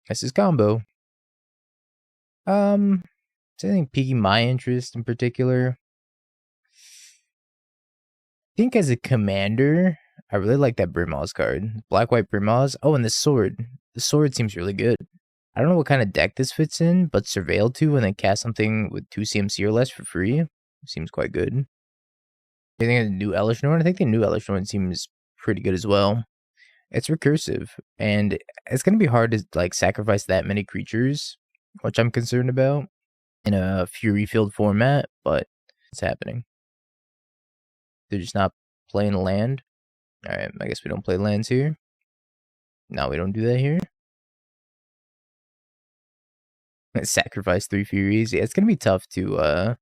This is combo. Is anything piquing my interest in particular? I think as a commander, I really like that Brimaz card. Black-white Brimaz. Oh, and this sword. The sword seems really good. I don't know what kind of deck this fits in, but Surveil 2 and then cast something with 2 CMC or less for free seems quite good. Do you think the new Elesh Norn? I think the new Elesh Norn seems pretty good as well. It's recursive, and it's going to be hard to like sacrifice that many creatures, which I'm concerned about in a Fury Field format, but it's happening. They're just not playing land. Alright, I guess we don't play lands here. No, we don't do that here. Sacrifice 3 Furies. Yeah, it's going to be tough to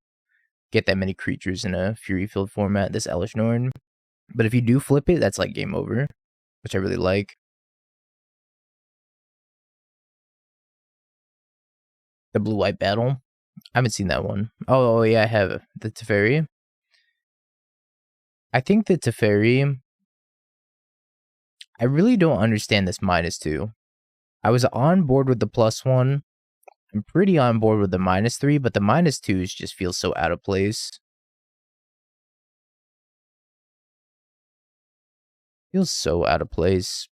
get that many creatures in a Fury Field format, this Elesh Norn. But if you do flip it, that's like game over, which I really like. The blue-white battle. I haven't seen that one. Oh yeah, I have the Teferi. I think the Teferi, I really don't understand this -2. I was on board with the +1. I'm pretty on board with the -3, but the -2s just feel so out of place. Feels so out of place.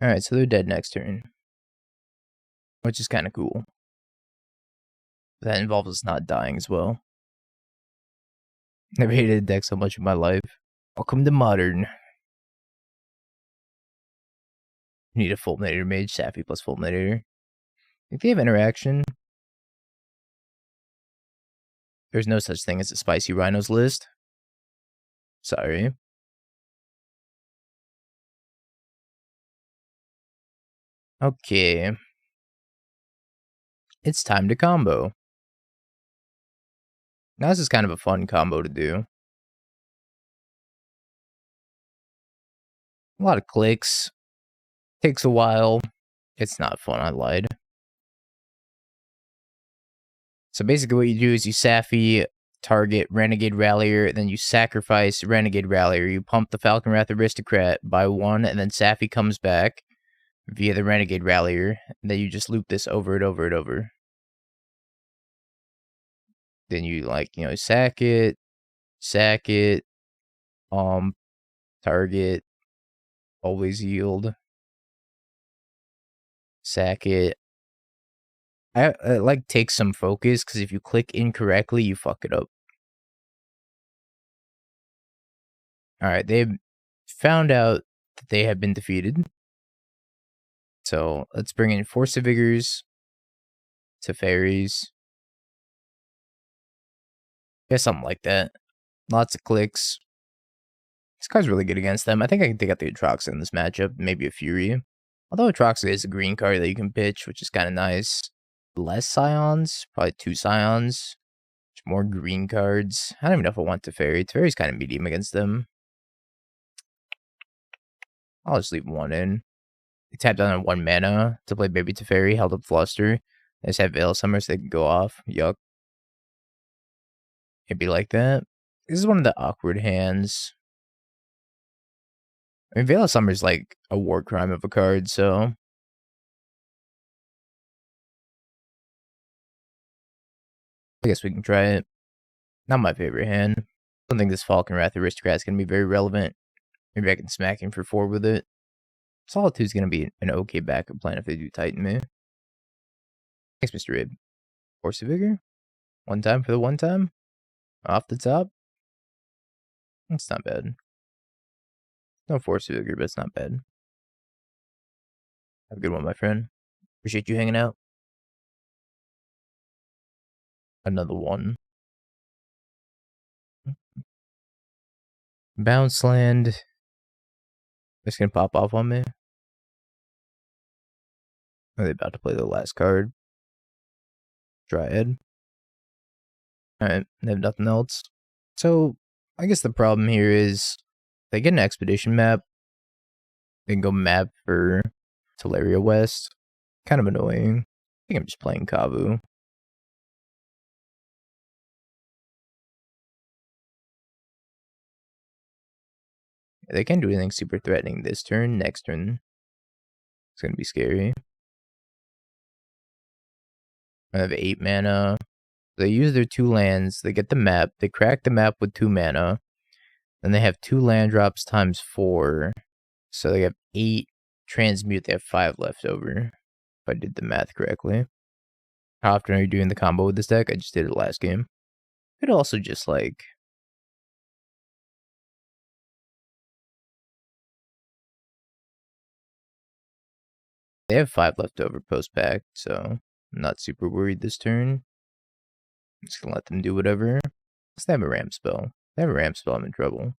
Alright, so they're dead next turn, which is kind of cool. That involves us not dying as well. Never hated a deck so much in my life. Welcome to Modern. Need a Fulminator Mage, Saffi plus Fulminator. If they have interaction, there's no such thing as a Spicy Rhinos list. Sorry. Okay. It's time to combo. Now this is kind of a fun combo to do. A lot of clicks. Takes a while. It's not fun, I lied. So basically what you do is you Saffi, target Renegade Rallier, then you sacrifice Renegade Rallier. You pump the Falkenrath Aristocrat by 1, and then Saffi comes back via the Renegade Rallier. And then you just loop this over and over and over. Then you sack it, target, always yield, sack it. I like take some focus, because if you click incorrectly, you fuck it up. Alright, they've found out that they have been defeated. So let's bring in Force of Vigors, Teferis. Yeah, something like that. Lots of clicks. This card's really good against them. I think I can take out the Atraxa in this matchup, maybe a Fury. Although Atraxa is a green card that you can pitch, which is kind of nice. Less Scions, probably 2 Scions. More green cards. I don't even know if I want Teferi. Teferi's kind of medium against them. I'll just leave 1 in. They tapped down on 1 mana to play Baby Teferi, held up Fluster. They just have Veil Summer so they can go off. Yuck. It'd be like that. This is one of the awkward hands. I mean, Veil of Summer is like a war crime of a card, so. I guess we can try it. Not my favorite hand. I don't think this Falkenrath Aristocrat is going to be very relevant. Maybe I can smack him for 4 with it. Solitude's going to be an okay backup plan if they do Titan me. Thanks, Mr. Abe. Force of Vigor? 1 time for the 1 time? Off the top? That's not bad. No Force of Vigor, but it's not bad. Have a good one, my friend. Appreciate you hanging out. Another 1. Bounce land. It's gonna pop off on me. Are they about to play the last card? Dryad. Alright, they have nothing else. So, I guess the problem here is they get an expedition map. They can go map for Teleria West. Kind of annoying. I think I'm just playing Kavu. They can't do anything super threatening this turn. Next turn, it's gonna be scary. I have 8 mana. They use their 2 lands. They get the map. They crack the map with 2 mana. Then they have 2 land drops times 4. So they have 8 transmute. They have 5 left over. If I did the math correctly. How often are you doing the combo with this deck? I just did it last game. Could also just like... They have 5 left over post-pack, so I'm not super worried this turn. I'm just gonna let them do whatever. Unless they have a ramp spell. If they have a ramp spell, I'm in trouble.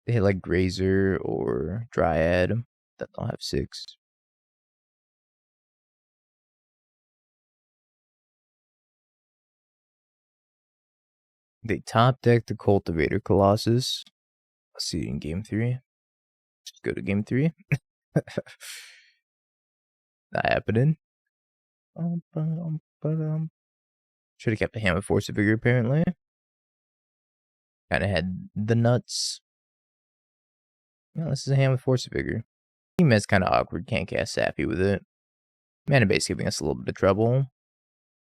They hit like Grazer or Dryad. Then they'll have 6. They top deck the Cultivator Colossus. Let's see in game 3. Just go to game 3. Not happening. Should have kept the hand with Force of Vigor, apparently. Kind of had the nuts. No, this is a hand with Force of Vigor. Team is kind of awkward. Can't cast Saffi with it. Mana base giving us a little bit of trouble.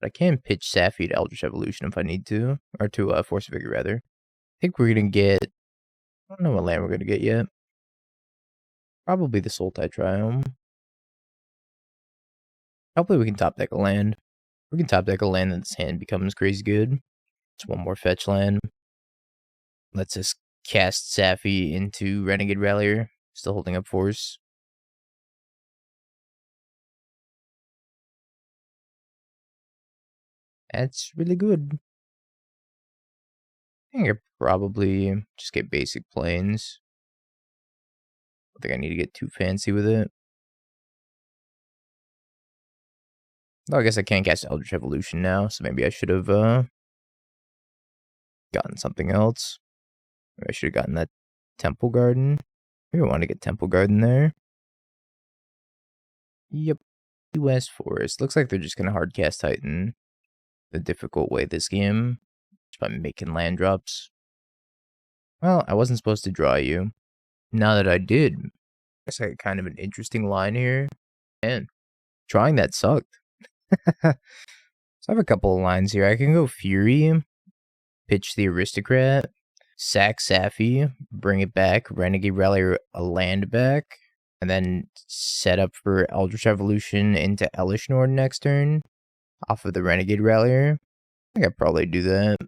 But I can pitch Saffi to Eldritch Evolution if I need to. Or to Force of Vigor, rather. I think we're going to get... I don't know what land we're going to get yet. Probably the Sultai Triome. Hopefully we can top deck a land. We can top deck a land and this hand becomes crazy good. It's one more fetch land. Let's us cast Saffi into Renegade Rallier. Still holding up force. That's really good. I think I probably just get basic planes. I think I need to get too fancy with it. Oh, I guess I can't cast Eldritch Evolution now, so maybe I should have gotten something else. Maybe I should have gotten that Temple Garden. Maybe I want to get Temple Garden there. Yep. US Forest. Looks like they're just going to hard cast Titan the difficult way this game. Just by making land drops. Well, I wasn't supposed to draw you. Now that I did, it's like kind of an interesting line here. And drawing that sucked. So I have a couple of lines here. I can go Fury, pitch the Aristocrat, sack Saffi, bring it back, Renegade Rallier a land back, and then set up for Eldritch Evolution into Elesh Norn next turn off of the Renegade Rallier. I think I'd probably do that.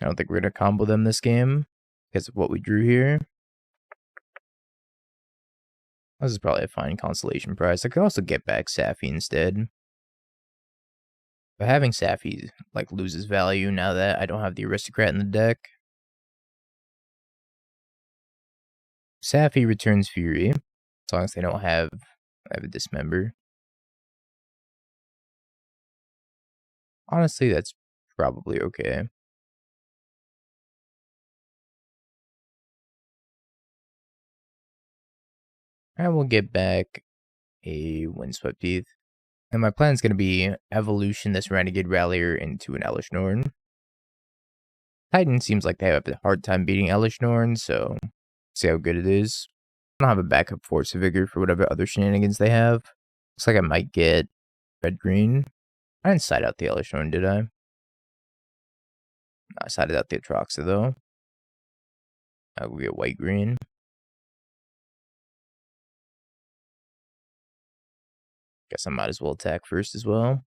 I don't think we're going to combo them this game because of what we drew here. This is probably a fine consolation prize. I could also get back Saffi instead. But having Saffi like loses value now that I don't have the Aristocrat in the deck. Saffi returns Fury, as long as they don't have a Dismember. Honestly, that's probably okay. And we'll get back a Windswept Heath. And my plan is going to be evolution this Renegade Rallier into an Elesh Norn. Titan seems like they have a hard time beating Elesh Norn, so see how good it is. I don't have a backup Force of Vigor for whatever other shenanigans they have. Looks like I might get red-green. I didn't side out the Elesh Norn, did I? No, I sided out the Atraxa, though. I'll go get white-green. Guess I might as well attack first as well.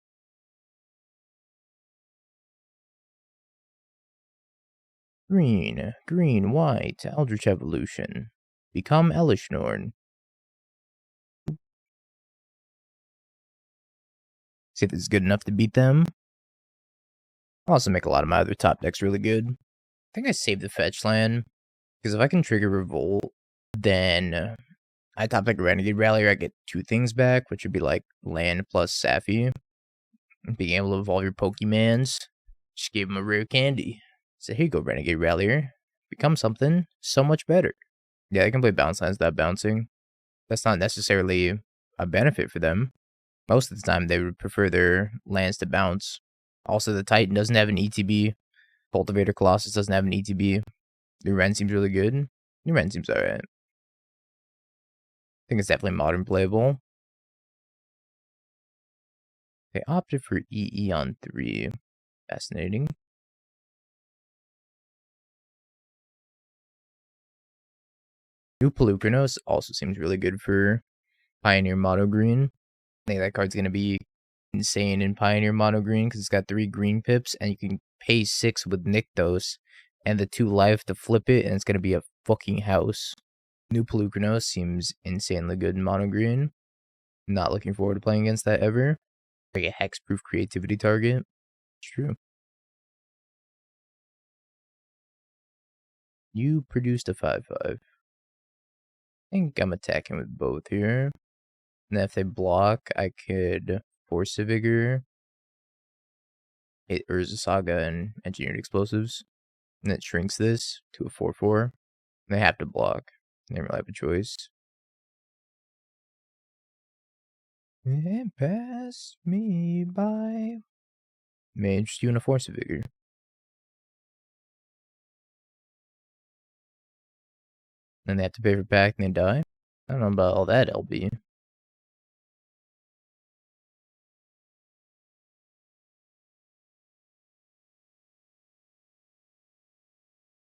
Green, green, white, Eldritch Evolution. Become Elesh Norn. See if this is good enough to beat them. I'll also make a lot of my other top decks really good. I think I saved the fetch land. Because if I can trigger Revolt, then I top deck Renegade Rallier, I get 2 things back, which would be like land plus Saffi. Being able to evolve your Pokemans. Just gave them a rare candy. So here you go, Renegade Rallier. Become something so much better. Yeah, they can play bounce lands without bouncing. That's not necessarily a benefit for them. Most of the time, they would prefer their lands to bounce. Also, the Titan doesn't have an ETB. Cultivator Colossus doesn't have an ETB. Your Ren seems really good. Your Ren seems alright. think it's definitely modern playable. They opted for EE on 3. Fascinating. New Pelucranos also seems really good for Pioneer Mono Green. I think that card's going to be insane in Pioneer Mono Green because it's got 3 green pips and you can pay 6 with Nykthos and the 2 life to flip it and it's going to be a fucking house. New Pelucranos seems insanely good in Mono Green. Not looking forward to playing against that ever. Like a hexproof creativity target. It's true. You produced a 5/5. I think I'm attacking with both here. And if they block, I could Force of Vigor, hit Urza Saga and Engineered Explosives. And it shrinks this to a 4/4. They have to block. They don't really have a choice. And pass me by. May interest you in a Force of Vigor. Then they have to pay for back and they die. I don't know about all that, LB.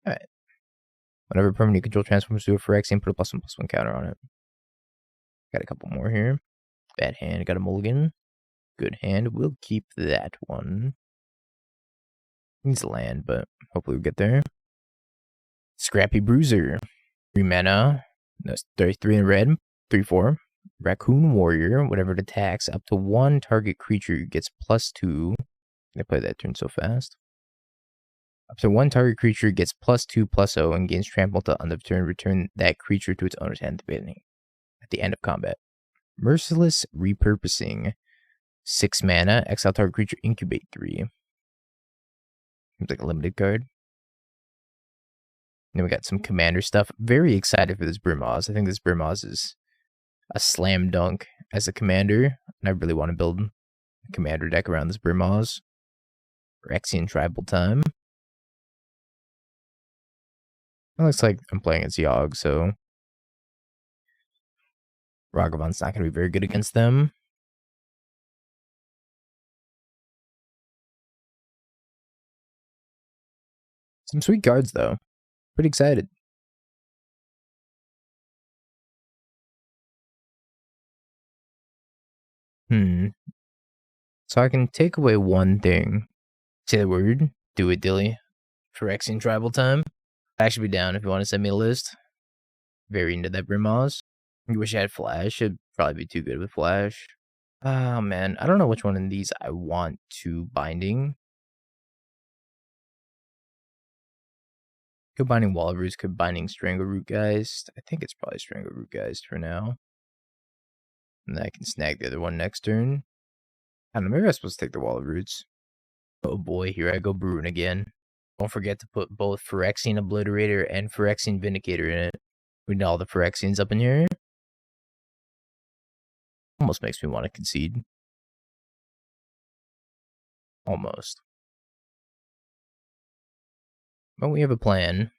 Alright. Whenever permanent control transforms to a Phyrexian, put a +1/+1 counter on it. Got a couple more here. Bad hand, got a mulligan. Good hand, we'll keep that one. Needs land, but hopefully we'll get there. Scrappy Bruiser. 3 mana. That's 33 in red. 3/4. Raccoon Warrior. Whenever it attacks, up to 1 target creature gets +2. I played that turn so fast. Up to 1 target creature gets +2/+0 and gains trample till end of turn. Return that creature to its owner's hand at the end of combat. Merciless Repurposing. 6 mana. Exile target creature. Incubate 3. Seems like a limited card. Then we got some commander stuff. Very excited for this Brimaz. I think this Brimaz is a slam dunk as a commander. And I really want to build a commander deck around this Brimaz. Phyrexian Tribal time. It looks like I'm playing as Yogg, so Ragavan's not going to be very good against them. Some sweet cards, though. Pretty excited. So I can take away one thing. Say the word. Do it, Dilly. Phyrexian Tribal time. I'd actually be down if you want to send me a list. Very into that Brimaz. You wish I had Flash. It'd probably be too good with Flash. Oh, man. I don't know which one of these I want to Binding. Could Binding Wall of Roots, could Binding Strangleroot Geist. I think it's probably Strangleroot Geist for now. And then I can snag the other one next turn. I don't know, maybe I'm supposed to take the Wall of Roots. Oh boy, here I go brewing again. Don't forget to put both Phyrexian Obliterator and Phyrexian Vindicator in it. We need all the Phyrexians up in here. Almost makes me want to concede. Almost. But we have a plan.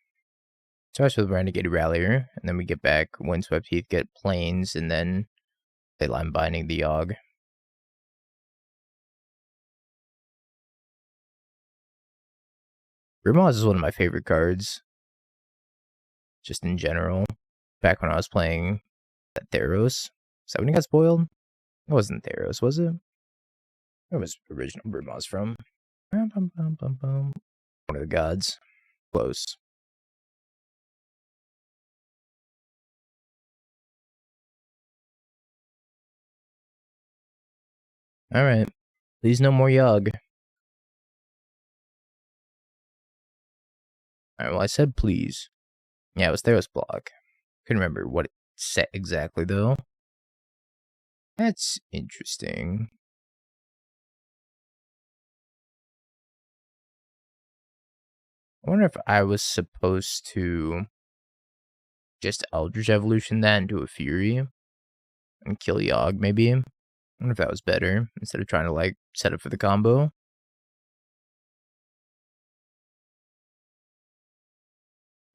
Starts with Renegade Rallier, and then we get back Windswept Heath, get Plains, and then Leyline Binding the Yogg. Brimaz is one of my favorite cards. Just in general. Back when I was playing at Theros. Is that when he got spoiled? It wasn't Theros, was it? Where was original Brimaz from? One of the gods. Close. Alright. Please no more Yogg. Alright, well I said please. Yeah, it was Theros block. Couldn't remember what it set exactly though. That's interesting. I wonder if I was supposed to just Eldritch Evolution that into a Fury and kill Yogg, maybe. I wonder if that was better instead of trying to like set up for the combo.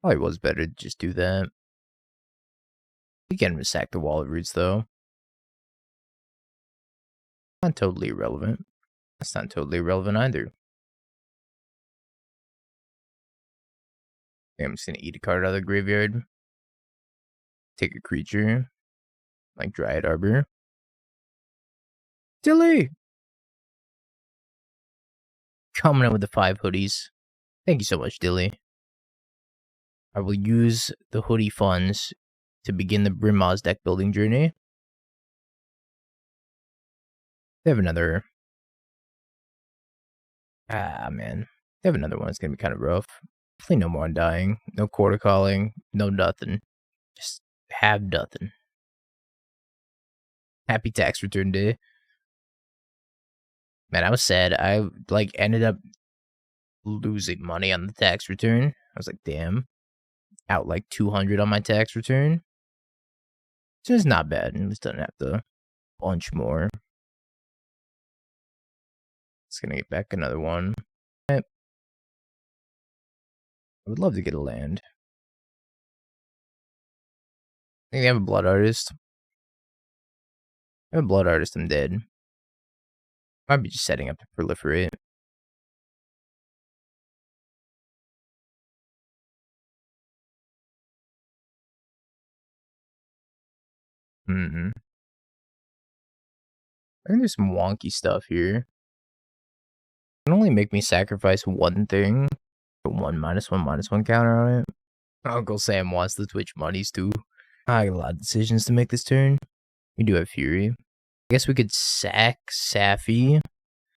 Probably was better to just do that. You get him to sack the Wallet Roots, though. Not totally irrelevant. That's not totally irrelevant either. I'm just gonna eat a card out of the graveyard. Take a creature. Like Dryad Arbor. Dilly! Coming in with the 5 hoodies. Thank you so much, Dilly. I will use the hoodie funds to begin the Brimaz deck building journey. They have another... Ah, man. They have another one. It's going to be kind of rough. Hopefully no more Undying. No Quarter Calling. No nothing. Just have nothing. Happy tax return day. Man, I was sad. I, ended up losing money on the tax return. I was like, damn. Out, 200 on my tax return. So it's not bad. At least doesn't have to bunch more. It's going to get back another one. I would love to get a land. I think they have a Blood Artist. I have a Blood Artist, I'm dead. Might be just setting up to proliferate. I think there's some wonky stuff here. It can only make me sacrifice one thing. Put one -1/-1 counter on it. Uncle Sam wants the Twitch monies too. I got a lot of decisions to make this turn. We do have Fury. I guess we could sack Saffi,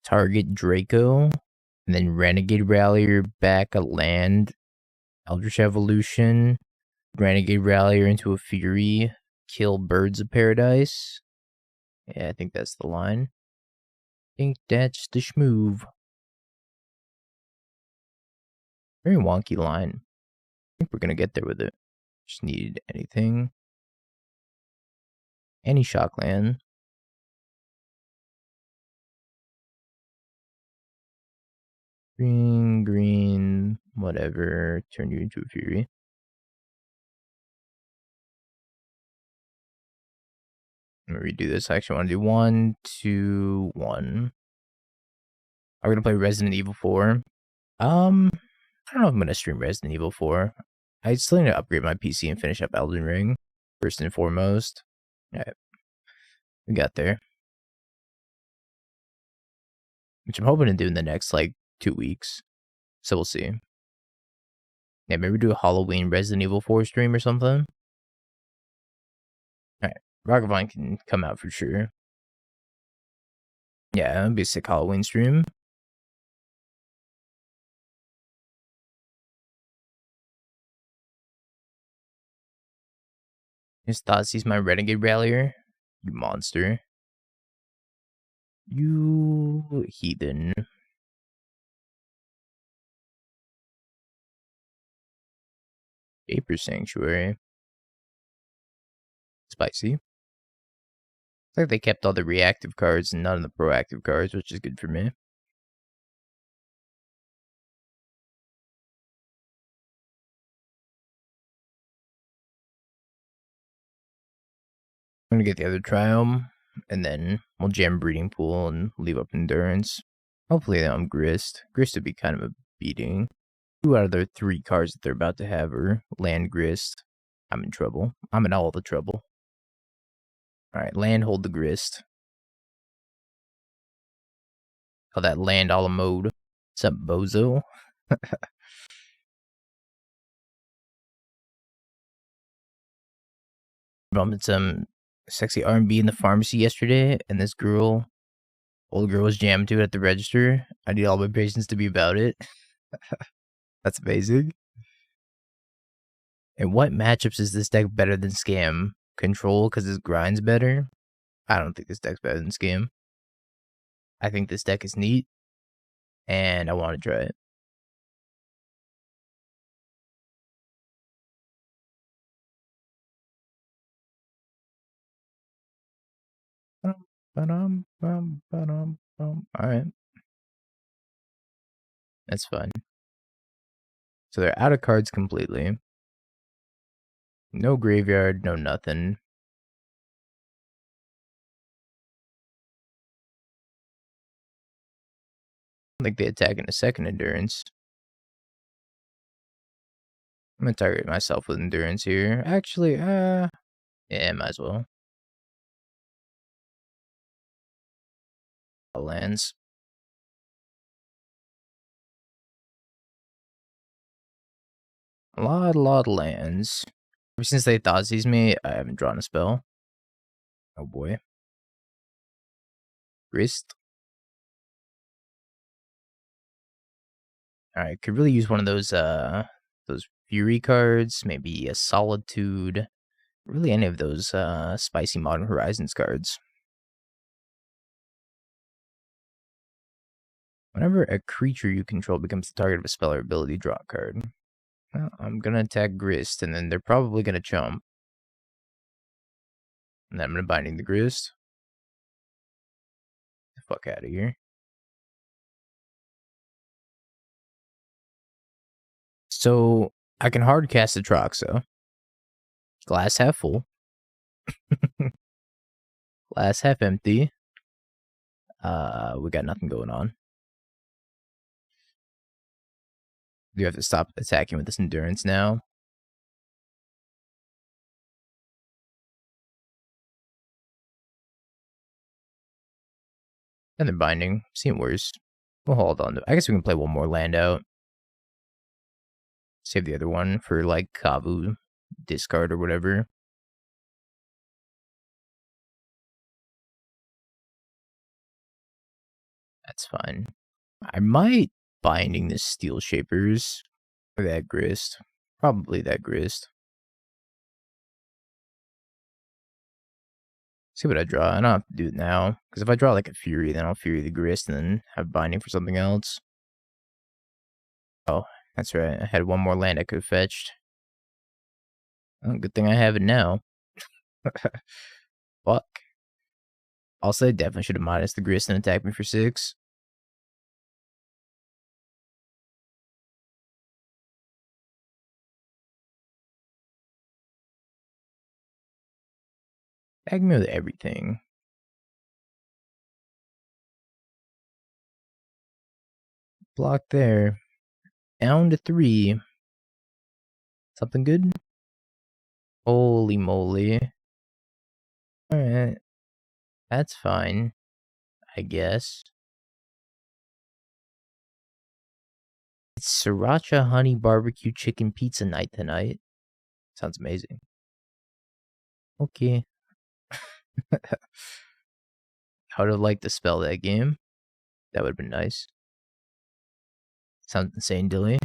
target Draco, and then Renegade Rallier back a land, Eldritch Evolution, Renegade Rallier into a Fury, kill Birds of Paradise. Yeah, I think that's the line. I think that's the schmoove. Very wonky line. I think we're gonna get there with it. Just need anything. Any Shockland. Green, whatever. Turn you into a Fury. I'm gonna redo this. I actually want to do 1, 2, 1. I'm gonna play Resident Evil 4. I don't know if I'm gonna stream Resident Evil 4. I still need to upgrade my PC and finish up Elden Ring, first and foremost. Alright. We got there. Which I'm hoping to do in the next, 2 weeks. So we'll see. Yeah, maybe do a Halloween Resident Evil 4 stream or something. Alright. Ragavan can come out for sure. Yeah, that'd be a sick Halloween stream. His thoughts, he's my Renegade Rallier. You monster. You heathen. Vapor Sanctuary. Spicy. It's like they kept all the reactive cards and none of the proactive cards, which is good for me. I'm gonna get the other Triome, and then we'll jam Breeding Pool and leave up Endurance. Hopefully I'm Grist. Grist would be kind of a beating. 2 out of their 3 cards that they're about to have are land Grist. I'm in trouble. I'm in all the trouble. Alright, land hold the Grist. Oh, that land a la mode. What's up, bozo? Bumped some sexy R&B in the pharmacy yesterday, and this girl, old girl, was jammed to it at the register. I need all my patients to be about it. That's amazing. And what matchups is this deck better than Scam? Control because his grind's better? I don't think this deck's better than Scam. I think this deck is neat, and I want to try it. Alright. That's fun. So they're out of cards completely. No graveyard, no nothing. I think they attack in a second endurance. I'm gonna target myself with endurance here. Actually, yeah, might as well. Lands. A lot of lands. Ever since they Thoughtseize me, I haven't drawn a spell. Oh boy. Grist. Alright, could really use one of those Fury cards, maybe a Solitude. Really any of those spicy Modern Horizons cards. Whenever a creature you control becomes the target of a spell or ability, draw a card. Well, I'm gonna attack Grist, and then they're probably gonna chump. And then I'm gonna Binding the Grist. Get the fuck out of here. So I can hard cast Atraxa. Glass half full. Glass half empty. We got nothing going on. Do you have to stop attacking with this endurance now? And they're Binding. Seem worse. We'll hold on to. I guess we can play one more land out. Save the other one for like Kavu discard or whatever. That's fine. I might Binding the Steel Shapers or that Grist. Probably that Grist. See what I draw. I don't have to do it now. Because if I draw like a Fury, then I'll Fury the Grist and then have Binding for something else. Oh, that's right. I had one more land I could have fetched. Oh, good thing I have it now. Fuck. Also, I definitely should have minus the Grist and attacked me for 6. Tag me with everything. Block there. Down to 3. Something good? Holy moly. Alright. That's fine. I guess. It's Sriracha Honey Barbecue Chicken Pizza Night tonight. Sounds amazing. Okay. I would have liked to spell that game. That would have been nice. Sounds insane, Dilly.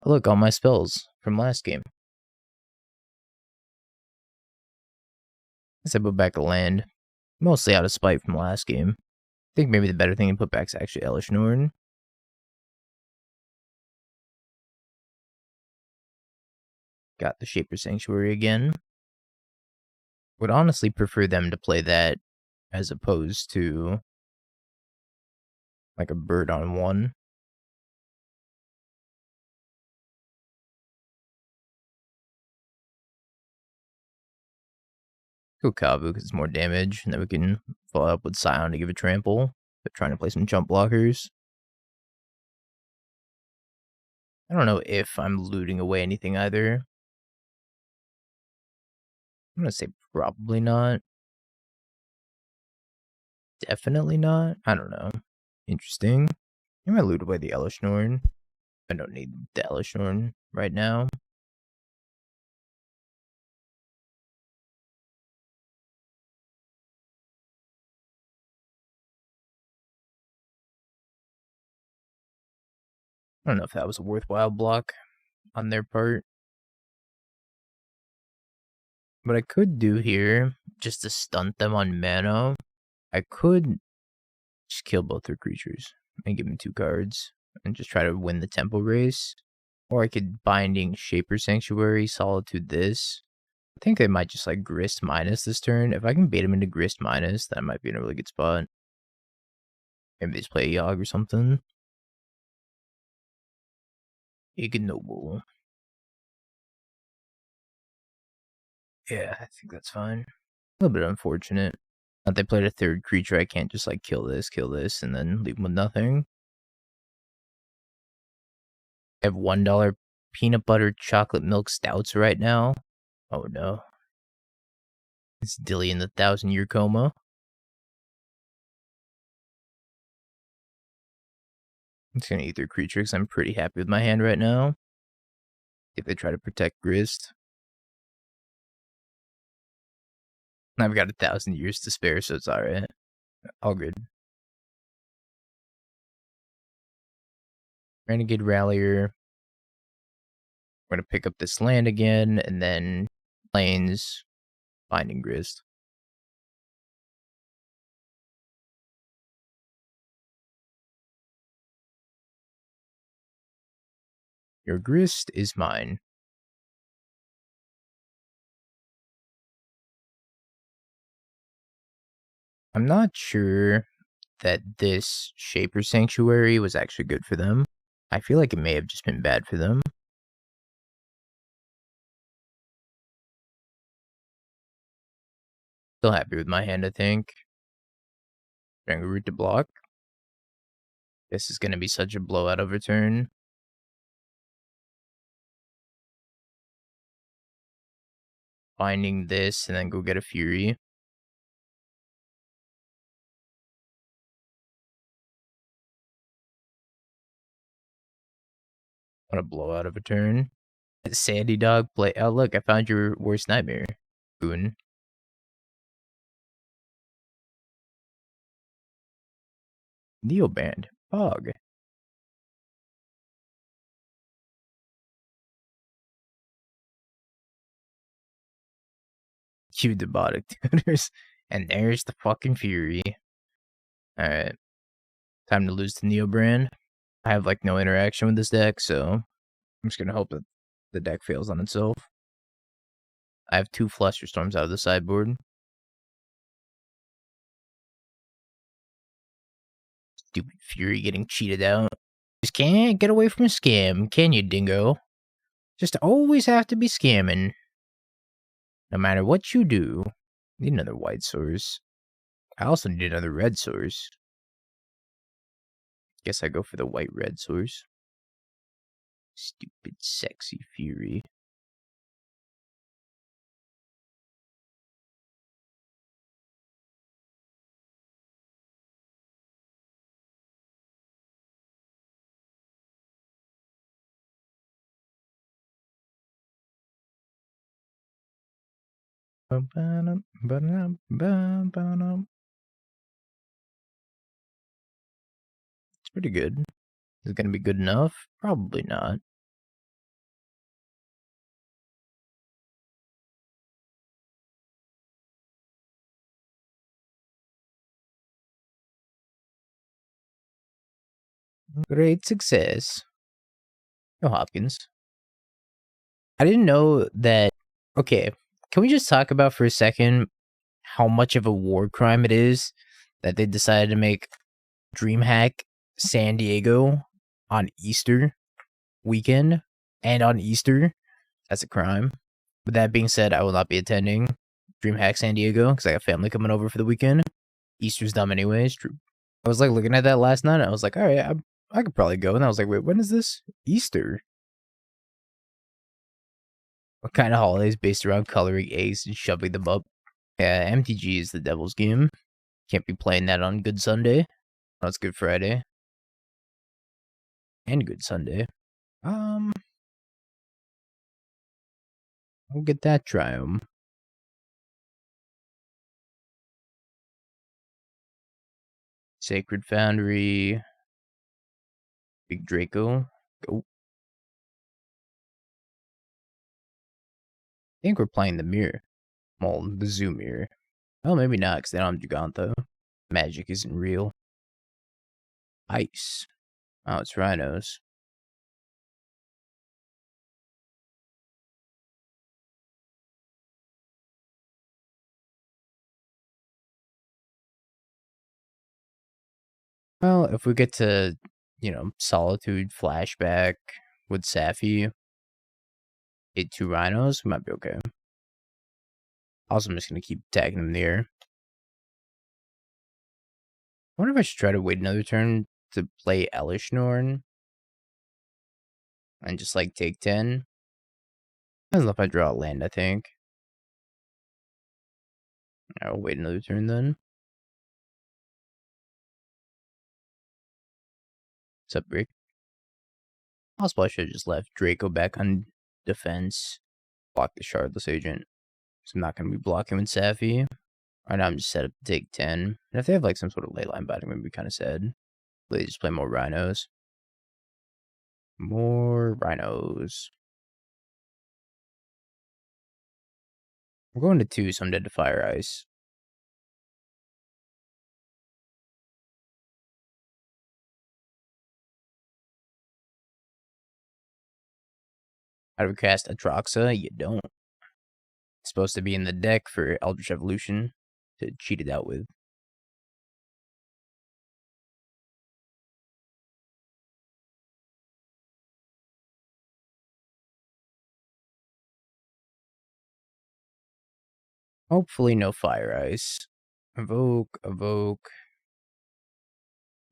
Oh, look, all my spells from last game. Guess I put back a land. Mostly out of spite from last game. I think maybe the better thing to put back is actually Elesh Norn. Got the Shaper Sanctuary again. Would honestly prefer them to play that as opposed to like a bird on 1. Go Kavu because it's more damage, and then we can follow up with Scion to give a trample. But trying to play some jump blockers. I don't know if I'm looting away anything either. I'm gonna say probably not. Definitely not. I don't know. Interesting. I'm gonna loot away the Elesh Norn. I don't need the Elesh Norn right now. I don't know if that was a worthwhile block on their part. What I could do here, just to stunt them on mana, I could just kill both their creatures and give them 2 cards and just try to win the tempo race. Or I could Binding Shaper Sanctuary, Solitude this. I think they might just like Grist minus this turn. If I can bait them into Grist minus, then I might be in a really good spot. Maybe they just play a Yogg or something. Ignoble. Yeah, I think that's fine. A little bit unfortunate. Not they played a third creature, I can't just like kill this, and then leave them with nothing. I have $1 peanut butter chocolate milk stouts right now. Oh no. It's Dilly in the 1,000-year coma. I'm just gonna eat their creature because I'm pretty happy with my hand right now. If they try to protect Grist. I've got 1,000 years to spare, so it's alright. All good. Renegade Rallier. We're gonna pick up this land again, and then Plains, Binding Grist. Your Grist is mine. I'm not sure that this Shaper Sanctuary was actually good for them. I feel like it may have just been bad for them. Still happy with my hand, I think. Strangle Root to block. This is gonna be such a blowout of a turn. Finding this and then go get a Fury. What a blowout of a turn. Sandy Dog play. Oh, look, I found your worst nightmare. Boon. Neoband. Fog. You Debotic Tutors. And there's the fucking Fury. Alright. Time to lose to Neobrand. I have like no interaction with this deck, so I'm just gonna hope that the deck fails on itself. I have 2 Flusterstorms out of the sideboard. Stupid Fury getting cheated out. Just can't get away from a scam, can you, dingo? Just always have to be scamming. No matter what you do. Need another white source. I also need another red source. Guess I go for the white-red source. Stupid sexy Fury. It's pretty good. Is it going to be good enough? Probably not. Great success. No Hopkins. I didn't know that. Okay, can we just talk about for a second how much of a war crime it is that they decided to make DreamHack San Diego on Easter weekend and on Easter? That's a crime. With that being said, I will not be attending DreamHack San Diego because I got family coming over for the weekend. Easter's dumb anyways. True. I was like looking at that last night and I was like, all right, I could probably go. And I was like, wait, when is this? Easter? What kind of holiday is based around coloring eggs and shoving them up? Yeah, MTG is the devil's game. Can't be playing that on Good Sunday. Oh, it's Good Friday. And Good Sunday. I'll get that Triome. Sacred Foundry. Big Draco. Go. I think we're playing the mirror. Well, the Zoo mirror. Oh, maybe not, because they don't have Giganta. Magic isn't real. Ice. Oh, it's Rhinos. Well, if we get to, Solitude flashback with Saffi, hit 2 Rhinos, we might be okay. Also, I'm just going to keep tagging him there. I wonder if I should try to wait another turn to play Elesh Norn. And just, like, take 10. I don't know if I draw a land, I think. I'll wait another turn then. What's up, Rick? Also, I should have just left Draco back on defense. Block the Shardless Agent. So I'm not going to be blocking with Saffi. Right now I'm just set up to take 10. And if they have like some sort of Leyline Binding, it would be kind of sad. They just play more Rhinos. More Rhinos. We're going to 2, so I'm dead to Fire Ice. How do we cast Atraxa? You don't. It's supposed to be in the deck for Eldritch Evolution to cheat it out with. Hopefully no Fire Ice. Evoke, evoke.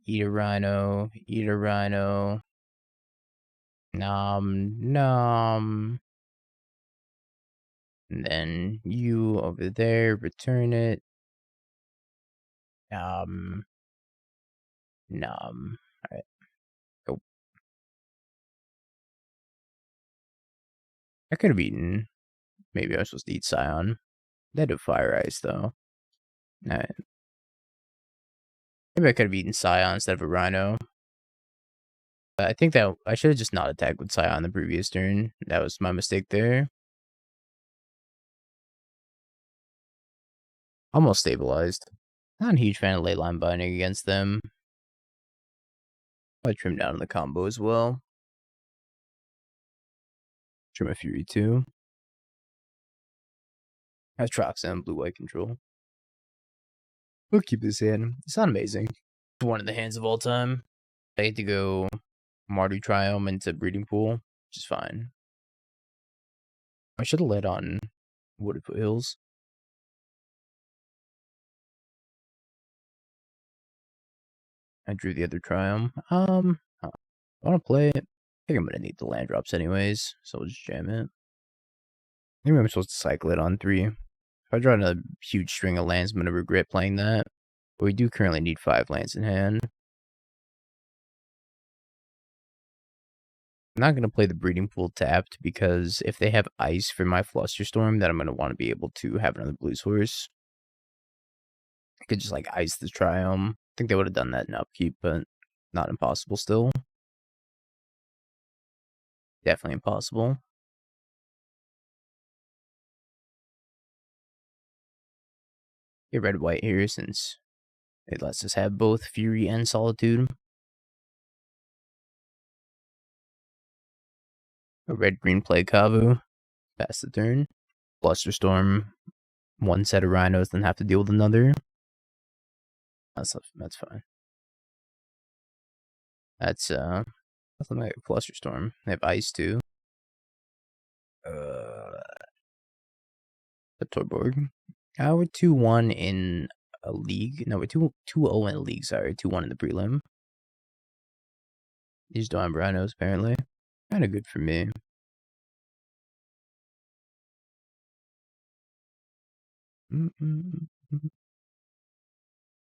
Eat a Rhino, eat a Rhino. Nom, nom. And then you over there, return it. Nom. Alright. Go. I could have eaten. Maybe I was supposed to eat Scion. They had a Fire Ice, though. Alright. Maybe I could have eaten Scion instead of a Rhino. But I think that I should have just not attacked with Scion the previous turn. That was my mistake there. Almost stabilized. Not a huge fan of Leyline Binding against them. I trim down on the combo as well. Trim a Fury too. Atraxa and blue-white control. We'll keep this in. It's not amazing. It's one of the hands of all time. I hate to go Mardu Triome into Breeding Pool, which is fine. I should have led on Wooded Foothills. I drew the other Triome. I want to play it. I think I'm going to need the land drops anyways, so we'll just jam it. Maybe I'm supposed to cycle it on 3. If I draw another huge string of lands, I'm going to regret playing that. But we do currently need 5 lands in hand. I'm not going to play the Breeding Pool tapped because if they have ice for my Flusterstorm, then I'm going to want to be able to have another blue source. I could just like ice the Triome. I think they would have done that in upkeep, but not impossible still. Definitely impossible. Get red-white here since it lets us have both Fury and Solitude. A red-green play Kavu. Pass the turn. Flusterstorm. 1 set of Rhinos, then have to deal with another. That's fine. That's something like a Flusterstorm. They have ice too. Torborg. We're 2-1 in a league. No, we're 2-0 in a league, sorry. 2-1 in the prelim. These don't have Rhinos, apparently. Kinda good for me.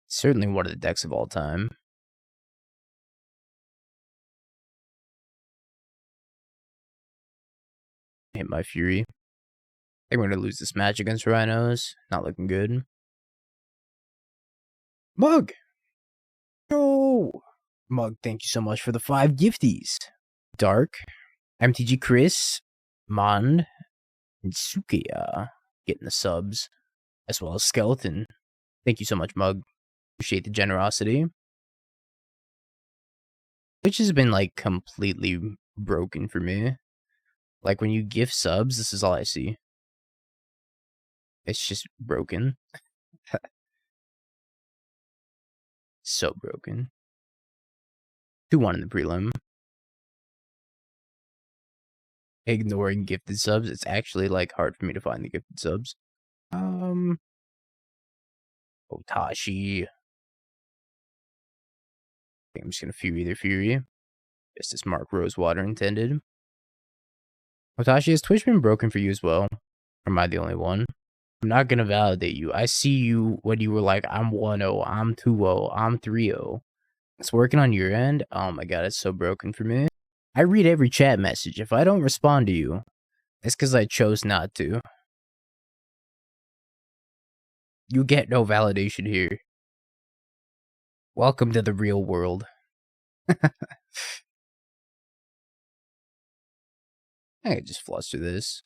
Certainly one of the decks of all time. Hit my Fury. I think we're going to lose this match against Rhinos. Not looking good. Mug! No! Mug, thank you so much for the 5 gifties. Dark, MTG Chris, Mond, and Sukiya getting the subs, as well as Skeleton. Thank you so much, Mug. Appreciate the generosity. Which has been, like, completely broken for me. Like, when you gift subs, this is all I see. It's just broken. So broken. 2-1 in the prelim. Ignoring gifted subs. It's actually, like, hard for me to find the gifted subs. Otashi. I think I'm just gonna Fury their Fury. Just as Mark Rosewater intended. Otashi, has Twitch been broken for you as well? Or am I the only one? I'm not gonna validate you. I see you when you were like, I'm 1-0, I'm 2-0, I'm 3-0. It's working on your end? Oh my god, it's so broken for me. I read every chat message. If I don't respond to you, it's because I chose not to. You get no validation here. Welcome to the real world. I could just fluster this.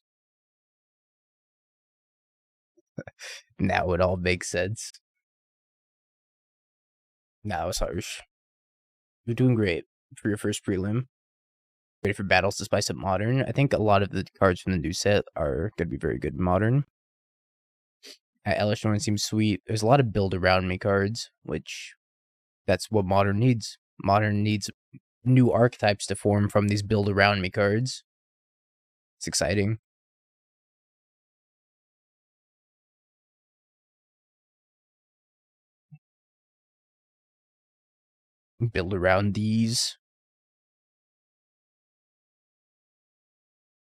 Now it all makes sense. Now it's harsh. You're doing great for your first prelim. Ready for battles to spice up modern. I think a lot of the cards from the new set are going to be very good in modern. Elesh Norn seems sweet. There's a lot of build around me cards, which that's what modern needs. Modern needs new archetypes to form from these build around me cards. It's exciting. Build around these.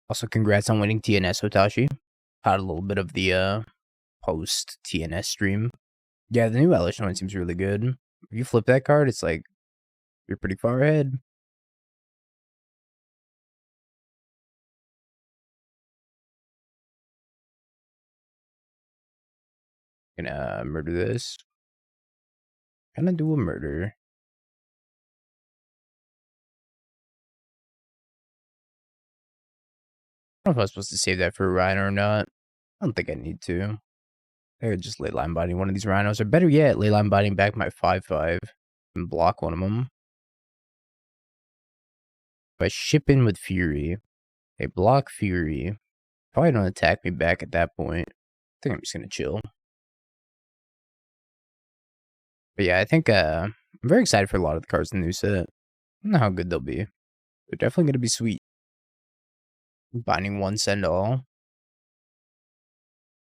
Also, congrats on winning TNS, Otashi. Had a little bit of the post TNS stream. Yeah, the new Elesh one seems really good. If you flip that card, it's like you're pretty far ahead. Gonna murder this. Gonna do a murder. I don't know if I was supposed to save that for a rhino or not. I don't think I need to. I could just Leyline Binding one of these rhinos, or better yet, Leyline Binding back my 5/5 and block one of them. If I ship in with Fury, they block Fury. Probably don't attack me back at that point. I think I'm just gonna chill. But yeah, I think I'm very excited for a lot of the cards in the new set. I don't know how good they'll be. They're definitely gonna be sweet. Binding one, send all.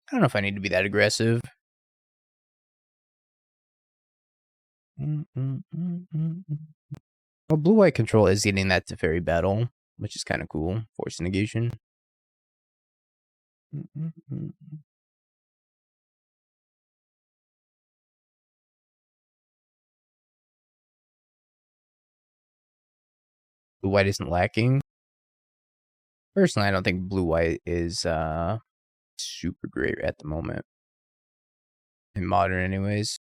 I don't know if I need to be that aggressive. Well, blue-white control is getting that Teferi battle, which is kind of cool. Force negation. Blue-white isn't lacking. Personally, I don't think blue-white is super great at the moment. In modern, anyways.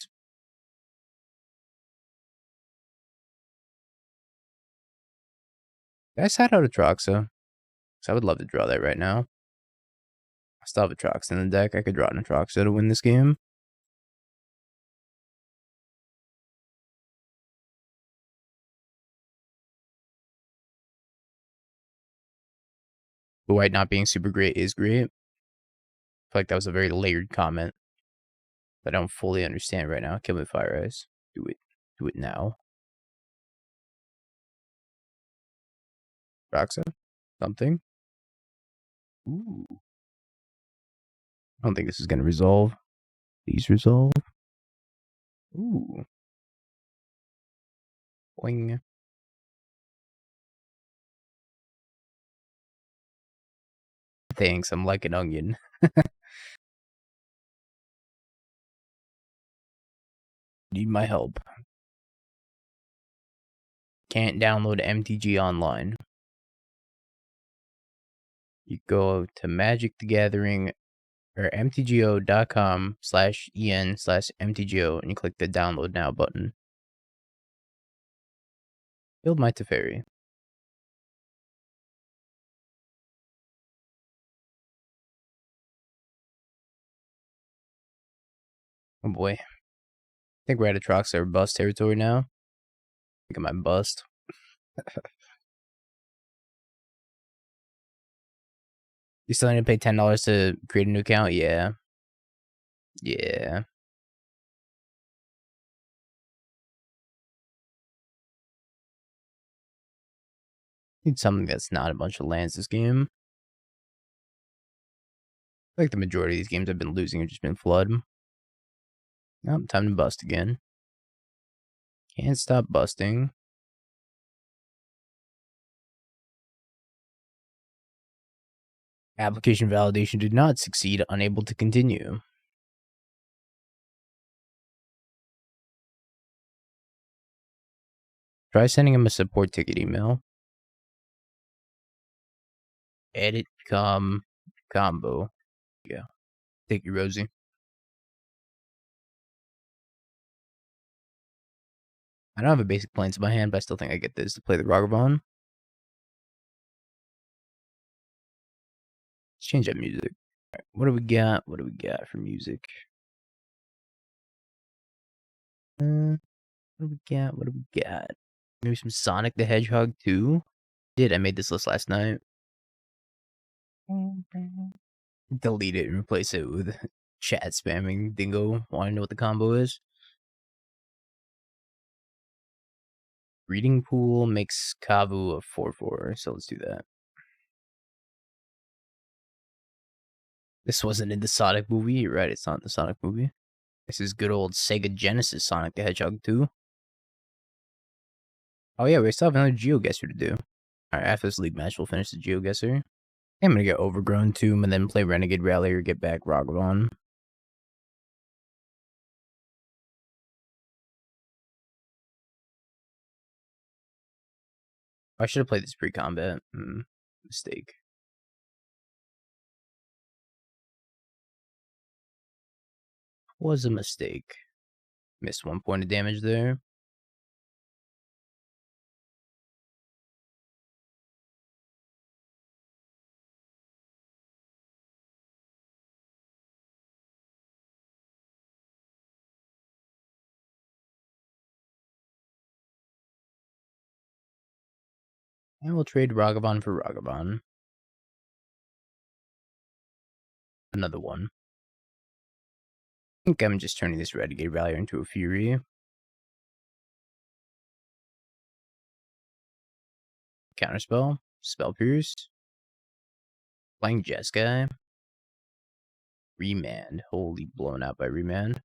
Did I side out Atraxa? Because I would love to draw that right now. I still have Atraxa in the deck. I could draw an Atraxa to win this game. Blue-white not being super great is great. I feel like that was a very layered comment that I don't fully understand right now. Kill me with Fire Eyes. Do it. Do it now. Atraxa? Something? Ooh. I don't think this is going to resolve. Please resolve. Ooh. Boing. Thanks, I'm like an onion. Need my help. Can't download MTG online. You go to Magic the Gathering or mtgo.com/en/mtgo and you click the download now button. Build my Teferi. Oh boy. I think we're at Atraxa or bust territory now. I think I might bust. You still need to pay $10 to create a new account? Yeah. Yeah. Need something that's not a bunch of lands this game. Like the majority of these games I've been losing have just been flood. Oh, time to bust again. Can't stop busting. Application validation did not succeed. Unable to continue. Try sending him a support ticket email. Edit combo. Yeah. Thank you, Rosie. I don't have a basic plains in my hand, but I still think I get this to play the Ragavan. Let's change that music. All right, what do we got? What do we got for music? What do we got? What do we got? Maybe some Sonic the Hedgehog 2? I made this list last night. Delete it and replace it with chat spamming Dingo. Want to know what the combo is? Reading Pool makes Kavu a 4/4, so let's do that. This wasn't in the Sonic movie. You're right, it's not in the Sonic movie. This is good old Sega Genesis Sonic the Hedgehog 2. Oh yeah, we still have another GeoGuessr to do. Alright, after this league match, we'll finish the GeoGuessr. I'm gonna get Overgrown Tomb and then play Renegade Rallier, get back Ragavan. I should have played this pre-combat. Mistake. Was a mistake. Missed 1 point of damage there. And we'll trade Ragavan for Ragavan. Another one. I think I'm just turning this Renegade Rallier into a Fury. Counterspell. Spell Pierce. Playing Jeskai. Remand. Holy, blown out by Remand.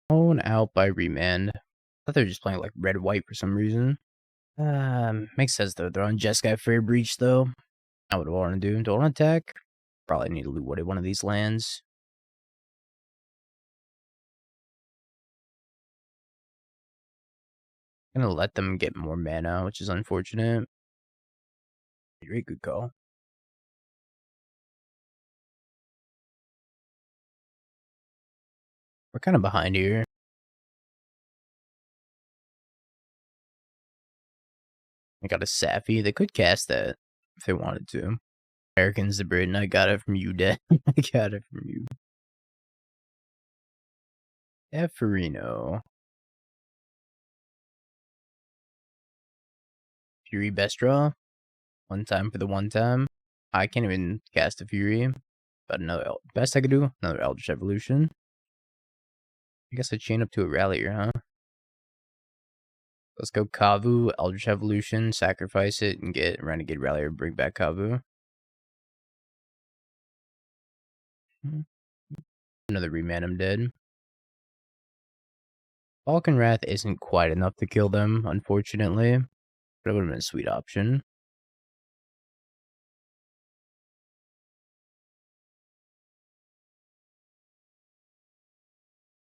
Blown out by Remand. I thought they were just playing like red-white for some reason. Makes sense though. They're on Jeskai Fair Breach though. Not what I want to do. Don't want to attack. Probably need to loot one of these lands. Gonna let them get more mana, which is unfortunate. Very good call. We're kind of behind here. I got a Saffi. They could cast that if they wanted to. Americans the Britain. I got it from you, Dad. I got it from you. Teferino. Fury best draw. One time for the one time. I can't even cast a Fury. But another best I could do. Another Eldritch Evolution. I guess I chain up to a Rallier, huh? Let's go Kavu, Eldritch Evolution, sacrifice it, and get Renegade Rallier, bring back Kavu. Another remand, I'm dead. Falkenrath isn't quite enough to kill them, unfortunately. But it would have been a sweet option.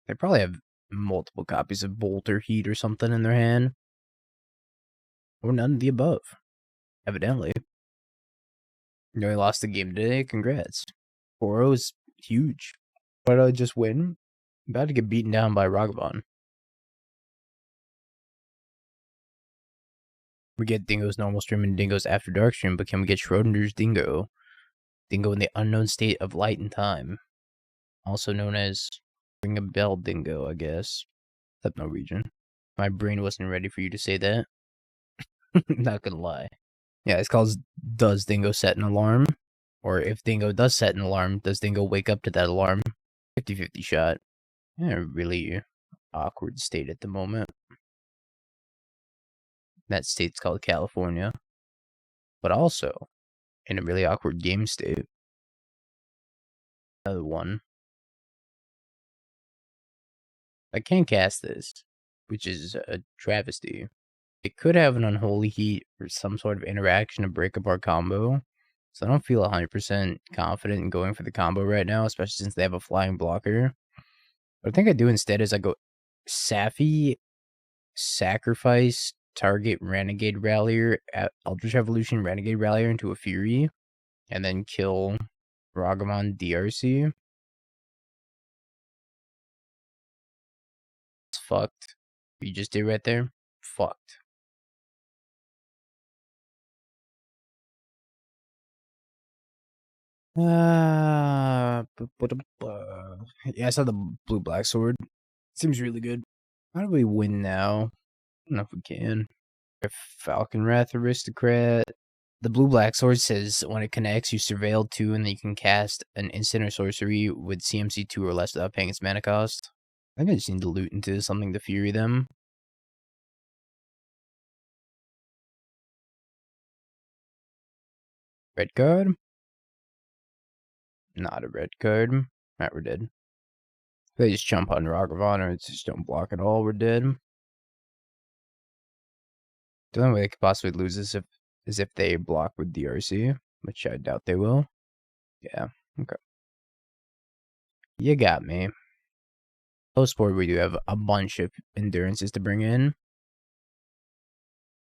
They probably have multiple copies of Bolt or Heat or something in their hand. Or none of the above. Evidently. You know, he lost the game today. Congrats. 4-0 is huge. Why did I just win? I'm about to get beaten down by Ragavan. We get Dingo's normal stream and Dingo's after dark stream, but can we get Schrodinger's Dingo? Dingo in the unknown state of light and time. Also known as Ring a Bell Dingo, I guess. Except no region. My brain wasn't ready for you to say that. Not gonna lie. Yeah, it's called Does Dingo Set an Alarm? Or if Dingo does set an alarm, does Dingo wake up to that alarm? 50-50 shot. Yeah, really awkward state at the moment. That state's called California. but also in a really awkward game state. Another one. I can't cast this, which is a travesty. It could have an Unholy Heat or some sort of interaction to break up our combo. So I don't feel 100% confident in going for the combo right now, especially since they have a flying blocker. What I think I do instead is I go Saffi, sacrifice, target Renegade Rallier, Eldritch Evolution Renegade Rallier into a Fury, and then kill Ragavan DRC. It's fucked. What you just did right there? Fucked. Yeah, I saw the blue-black sword. Seems really good. How do we win now? I don't know if we can. Falkenrath Aristocrat. The blue-black sword says when it connects, you surveil 2 and then you can cast an instant or sorcery with CMC 2 or less without paying its mana cost. I think I just need to loot into something to fury them. Red card? Not a red card. Alright, we're dead. If they just jump on Ragavan or just don't block at all, we're dead. The only way they could possibly lose this is if they block with DRC, which I doubt they will. Yeah, okay. You got me. Post board, we do have a bunch of endurances to bring in. A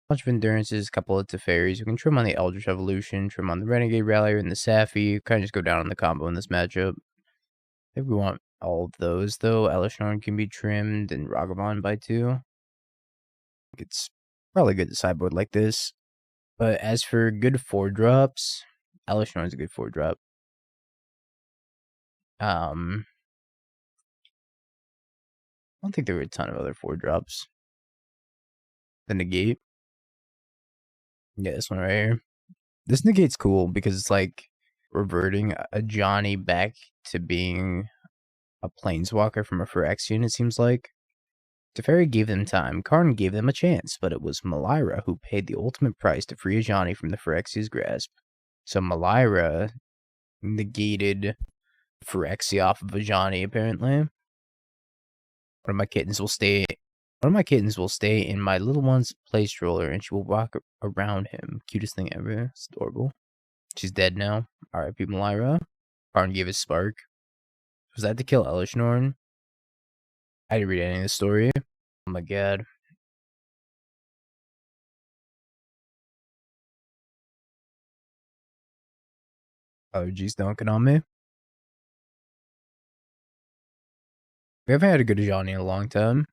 bunch of endurances, a couple of Teferis. We can trim on the Eldritch Evolution, trim on the Renegade Rallier and the Saffi. Kind of just go down on the combo in this matchup. I think we want all of those, though. Elesh Norn can be trimmed and Ragavan by 2. It's probably good to sideboard like this. But as for good 4-drops, Elesh Norn's a good 4-drop. I don't think there were a ton of other 4-drops. The Negate. Yeah, this one right here. This Negate's cool because it's like reverting a Johnny back to being a Planeswalker from a Phyrexian, it seems like. Teferi gave them time, Karn gave them a chance, but it was Malira who paid the ultimate price to free Ajani from the Phyrexia's grasp. So Malira negated Phyrexia off of Ajani, apparently. One of my kittens will stay in my little one's play stroller and she will walk around him. Cutest thing ever. It's adorable. She's dead now. R.I.P. Malira. Karn gave his spark. Was that to kill Elesh Norn? I didn't read any of the story. Oh my god. Allergies dunking on me. We haven't had a good Ajani in a long time.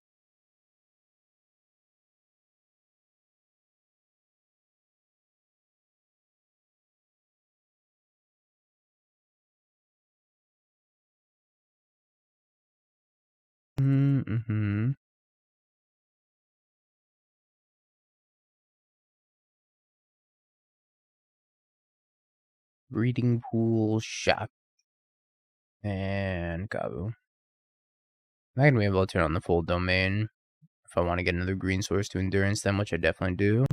Mm-hmm. Breeding Pool, Shock, and Kavu. I'm not going to be able to turn on the full domain if I want to get another green source to endurance them, which I definitely do.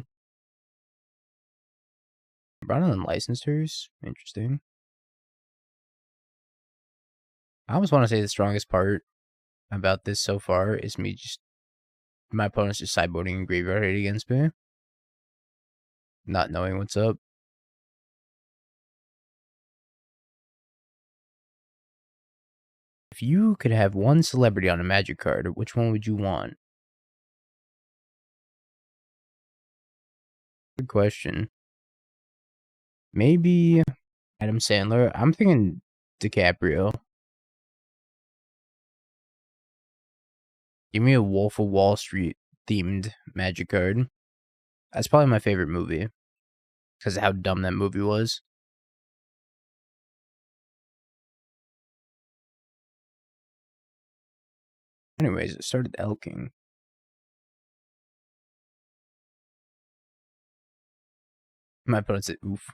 Brought on licensors. Interesting. I almost want to say the strongest part about this so far is my opponent's just sideboarding graveyard hate against me. Not knowing what's up. If you could have one celebrity on a Magic card, which one would you want? Good question. Maybe Adam Sandler. I'm thinking DiCaprio. Give me a Wolf of Wall Street themed Magic card. That's probably my favorite movie because of how dumb that movie was. Anyways, it started elking. My opponent said, oof.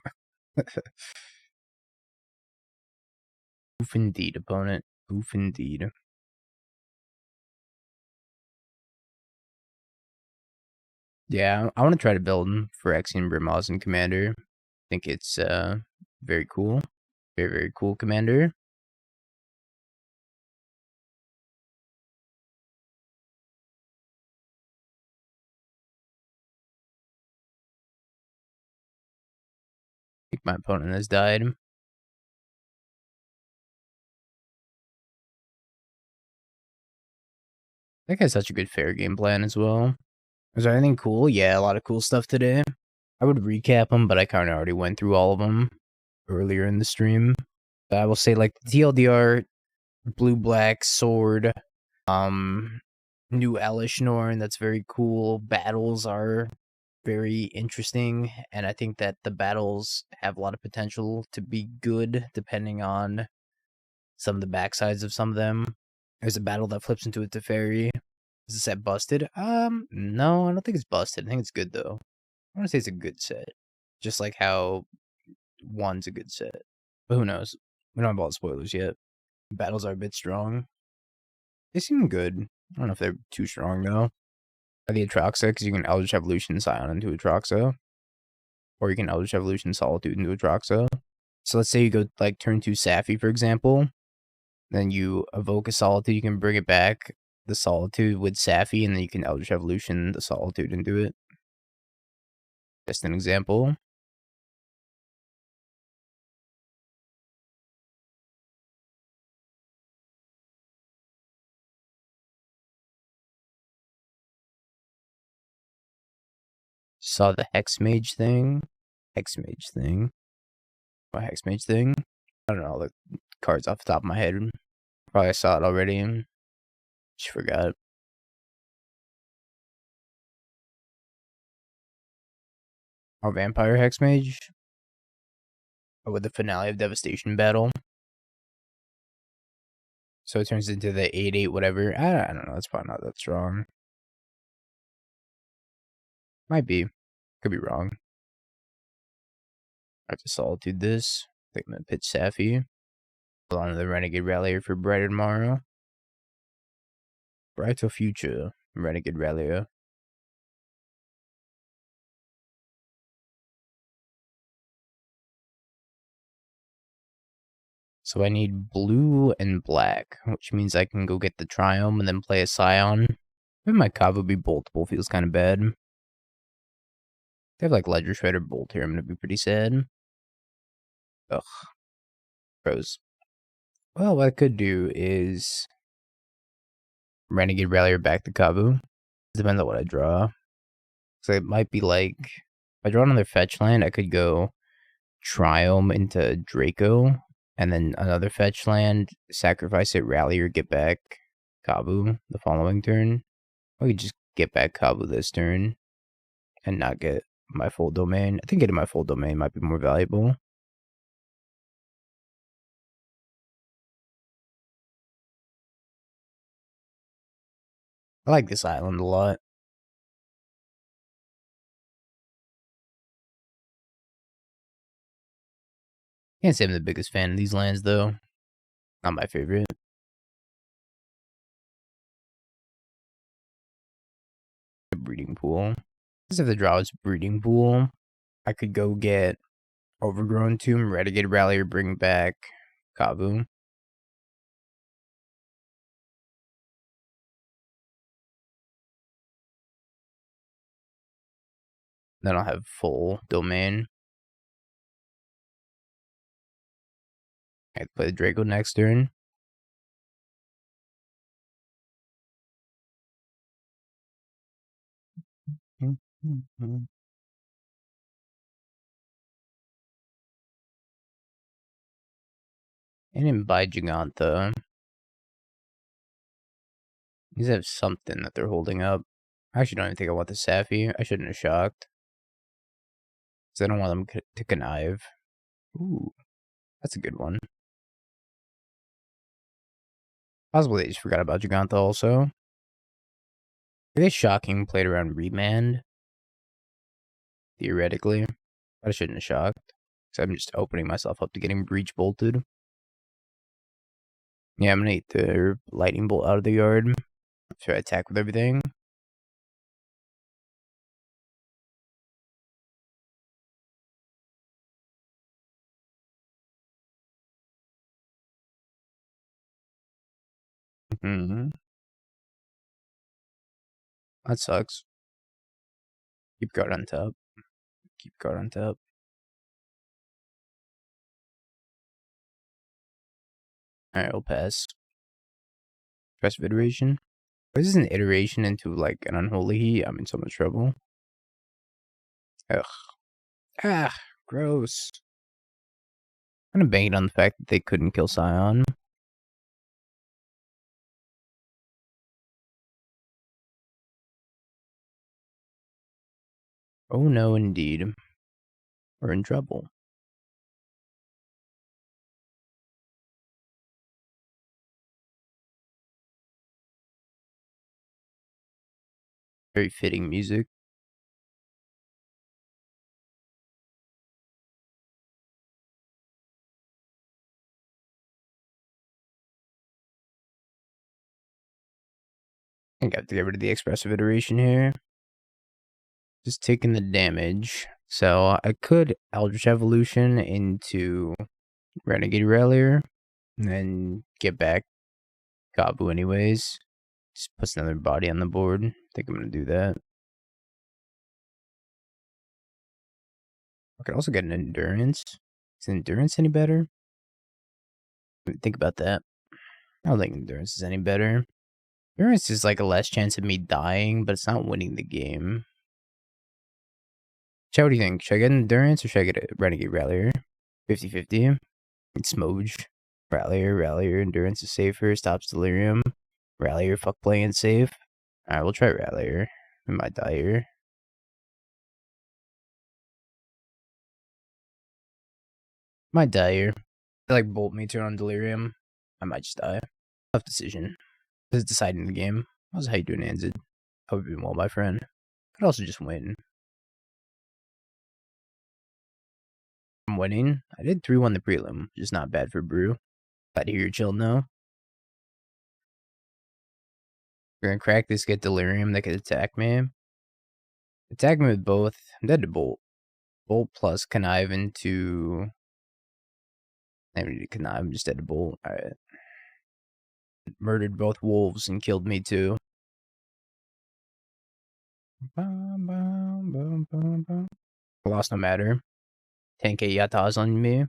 Oof indeed, opponent. Oof indeed. Yeah, I want to try to build Phyrexian Brimaz and Commander. think it's very cool. Very, very cool commander. I think my opponent has died. That guy's such a good fair game plan as well. Was there anything cool? Yeah, a lot of cool stuff today. I would recap them, but I kind of already went through all of them earlier in the stream. But I will say, like, the TLDR, blue-black, sword, new Elesh Norn, that's very cool. Battles are very interesting, and I think that the battles have a lot of potential to be good, depending on some of the backsides of some of them. There's a battle that flips into a Teferi. Is the set busted? No, I don't think it's busted. I think it's good, though. I want to say it's a good set. Just like how one's a good set. But who knows? We don't have all the spoilers yet. Battles are a bit strong. They seem good. I don't know if they're too strong, though. The Atraxa, because you can Eldritch Evolution Scion into Atraxa. Or you can Eldritch Evolution Solitude into Atraxa. So let's say you go, like, turn 2 Saffi, for example. Then you evoke a Solitude, you can bring it back, the Solitude with Saffi, and then you can Eldritch Evolution the Solitude into it. Just an example. Saw the Hex Mage thing. Hex Mage thing. What Hex Mage thing? I don't know all the cards off the top of my head. Probably saw it already and just forgot. Oh, Vampire Hex Mage? Oh, with the Finale of Devastation battle. So it turns into the 8/8 whatever. I don't know. That's probably not that strong. Might be. Could be wrong. I have to Solitude this. I think I'm gonna pitch Saffi. Hold on to the Renegade Rallier for Brighter Tomorrow. Brighter Future. Renegade Rallier. So I need blue and black, which means I can go get the Triome and then play a Scion. Maybe my Kavu be boltable feels kind of bad. If they have like Ledger Shredder Bolt here, I'm gonna be pretty sad. Ugh. Pros. Well, what I could do is Renegade Rallier back to Kavu. Depends on what I draw. So it might be like, if I draw another fetch land, I could go Triome into Draco, and then another fetch land, sacrifice it, Rallier, get back Kavu the following turn. I could just get back Kavu this turn and not get my full domain. I think getting my full domain might be more valuable. I like this island a lot. Can't say I'm the biggest fan of these lands, though. Not my favorite. A breeding pool. Because if the draw is breeding pool, I could go get Overgrown Tomb, Renegade Rallier, bring back Kavu. Then I'll have full domain. I can play the Draco next turn. And then buy Giganta. These have something that they're holding up. I actually don't even think I want the Saffi. I shouldn't have shocked. Because I don't want them to connive. Ooh, that's a good one. Possibly they just forgot about Giganta also. I guess Shocking played around Remand. Theoretically. But I shouldn't have shocked. Because I'm just opening myself up to getting Breach Bolted. Yeah, I'm gonna eat the Lightning Bolt out of the yard. Should I attack with everything? Mm-hmm. That sucks. Keep guard on top. Keep guard on top. Alright, I'll pass. Expressive iteration. This is an iteration into like an unholy heat. I'm in so much trouble. Ugh. Ah, gross. I'm gonna bang it on the fact that they couldn't kill Scion. Oh no, indeed. We're in trouble. Very fitting music. I think I have to get rid of the expressive iteration here. Just taking the damage. So I could Eldritch Evolution into Renegade Rallier and then get back Kavu anyways. Just puts another body on the board. I think I'm gonna do that. I could also get an endurance. Is endurance any better? Think about that. I don't think endurance is any better. Endurance is like a less chance of me dying, but it's not winning the game. Chad, what do you think? Should I get endurance or should I get a Renegade Rallier? 50-50. It's Smooge. Rallier, endurance is safer, stops delirium. Rallier, fuck playing it safe. Alright, we'll try Rallier. We might die here. Might die here. They like bolt me, turn on delirium. I might just die. Tough decision. This is deciding the game. How's how you doing, Anzid? I hope you've been well, my friend. Could also just win. I'm winning. I did 3-1 the prelim, just not bad for Brew. Glad to hear you're chilled now. We're gonna crack this, get delirium that could attack me. Attack me with both. I'm dead to bolt. Bolt plus connive into. I don't need to connive, I'm just dead to bolt. Alright. Murdered both wolves and killed me too. Lost no matter. 10k yatas on me.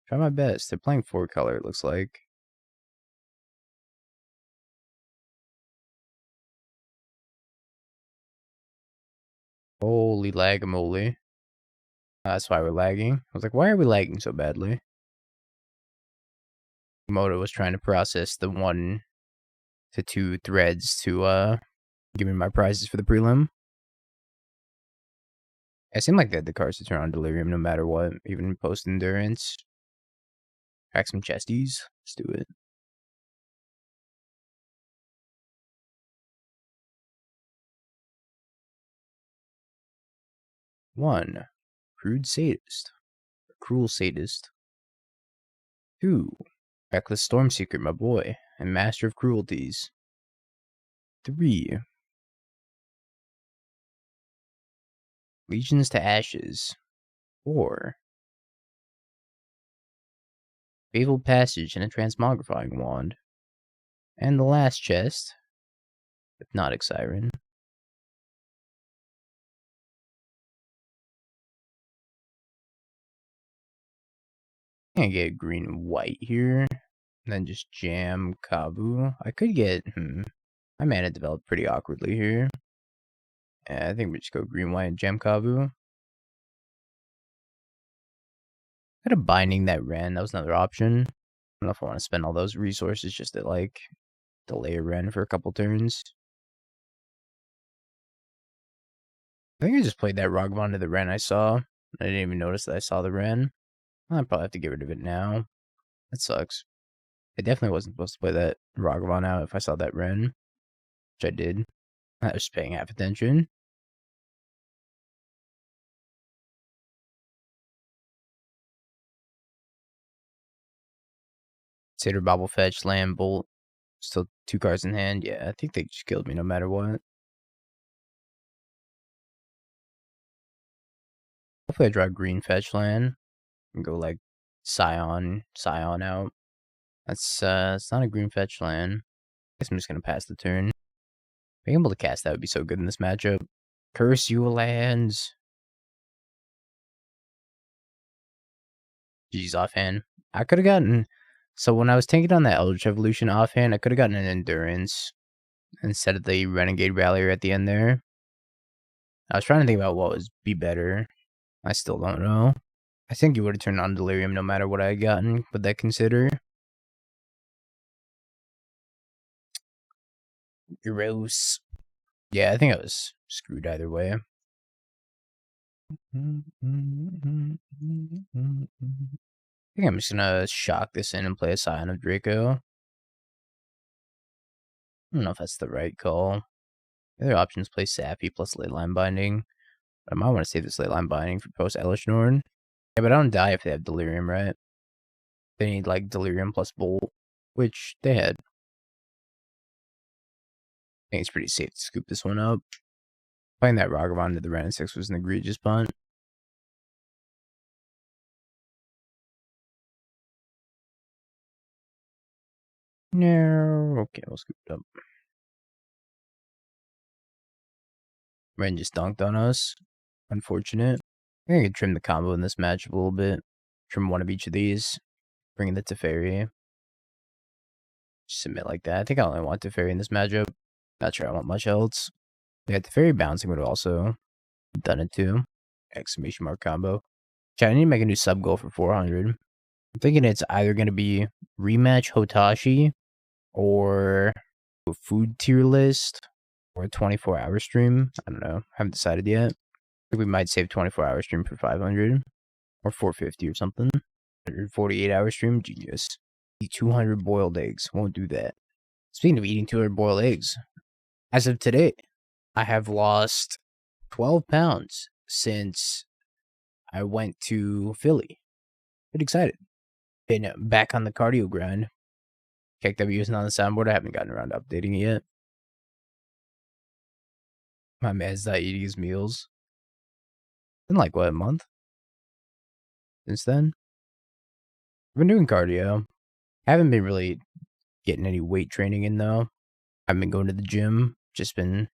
Try my best. They're playing 4-color, it looks like. Holy lagamoly. That's why we're lagging. I was like, why are we lagging so badly? Moto was trying to process the 1 to 2 threads to give me my prizes for the prelim. It seemed like they had the cards to turn on delirium no matter what, even post endurance. Crack some chesties. Let's do it. One, crude sadist. Cruel sadist. 2, reckless storm seeker, my boy, and master of cruelties. 3, legions to ashes. 4, fabled passage and a transmogrifying wand. And the last chest, hypnotic siren. I'm gonna get green and white here, and then just jam Kavu. I could get, my mana developed pretty awkwardly here. Yeah, I think we just go green, white, and jam Kavu. Kind of binding that Ren, that was another option. I don't know if I want to spend all those resources just to, like, delay a Ren for a couple turns. I think I just played that Ragavan to the Ren I saw. I didn't even notice that I saw the Ren. I'll probably have to get rid of it now. That sucks. I definitely wasn't supposed to play that Ragavan out if I saw that Ren, which I did. I was paying half attention. Satyr, Bobble, Fetch, Land, Bolt. Still 2 cards in hand. Yeah, I think they just killed me no matter what. Hopefully I draw green Fetch land and go like Scion out. That's it's not a green fetch land. I guess I'm just gonna pass the turn. Being able to cast that would be so good in this matchup. Curse you lands. GG's offhand. I could have gotten. So when I was taking on that Eldritch Evolution offhand, I could have gotten an Endurance instead of the Renegade Rallier at the end there. I was trying to think about what would be better. I still don't know. I think you would have turned on Delirium no matter what I had gotten. Would that consider? Gross. Yeah, I think I was screwed either way. I think I'm just gonna shock this in and play a Scion of Draco. I don't know if that's the right call. The other options play Saffi plus Leyline Binding. But I might want to save this Leyline Binding for post Elesh Norn. Yeah, but I don't die if they have Delirium, right? They need like Delirium plus Bolt, which they had. I think it's pretty safe to scoop this one up. Playing that Ragavan to the Ren 6 was an egregious punt. No. Okay, we'll scoop it up. Ren just dunked on us. Unfortunate. I think I could trim the combo in this matchup a little bit. Trim one of each of these. Bring in the Teferi. Just submit like that. I think I only want Teferi in this matchup. Not sure I want much else. Yeah, Teferi bouncing would have also done it too. Exclamation mark combo. Chat, I need to make a new sub goal for 400. I'm thinking it's either going to be rematch Hotashi or a food tier list or a 24-hour stream. I don't know. Haven't decided yet. I think we might save 24-hour stream for 500 or 450 or something. 148-hour stream, genius. Eat 200 boiled eggs. Won't do that. Speaking of eating 200 boiled eggs, as of today, I have lost 12 pounds since I went to Philly. Pretty excited. Been back on the cardio grind. KW isn't on the soundboard. I haven't gotten around to updating it yet. My man's not eating his meals. In like, what, a month? Since then? I've been doing cardio. Haven't been really getting any weight training in, though. I've been going to the gym. Just been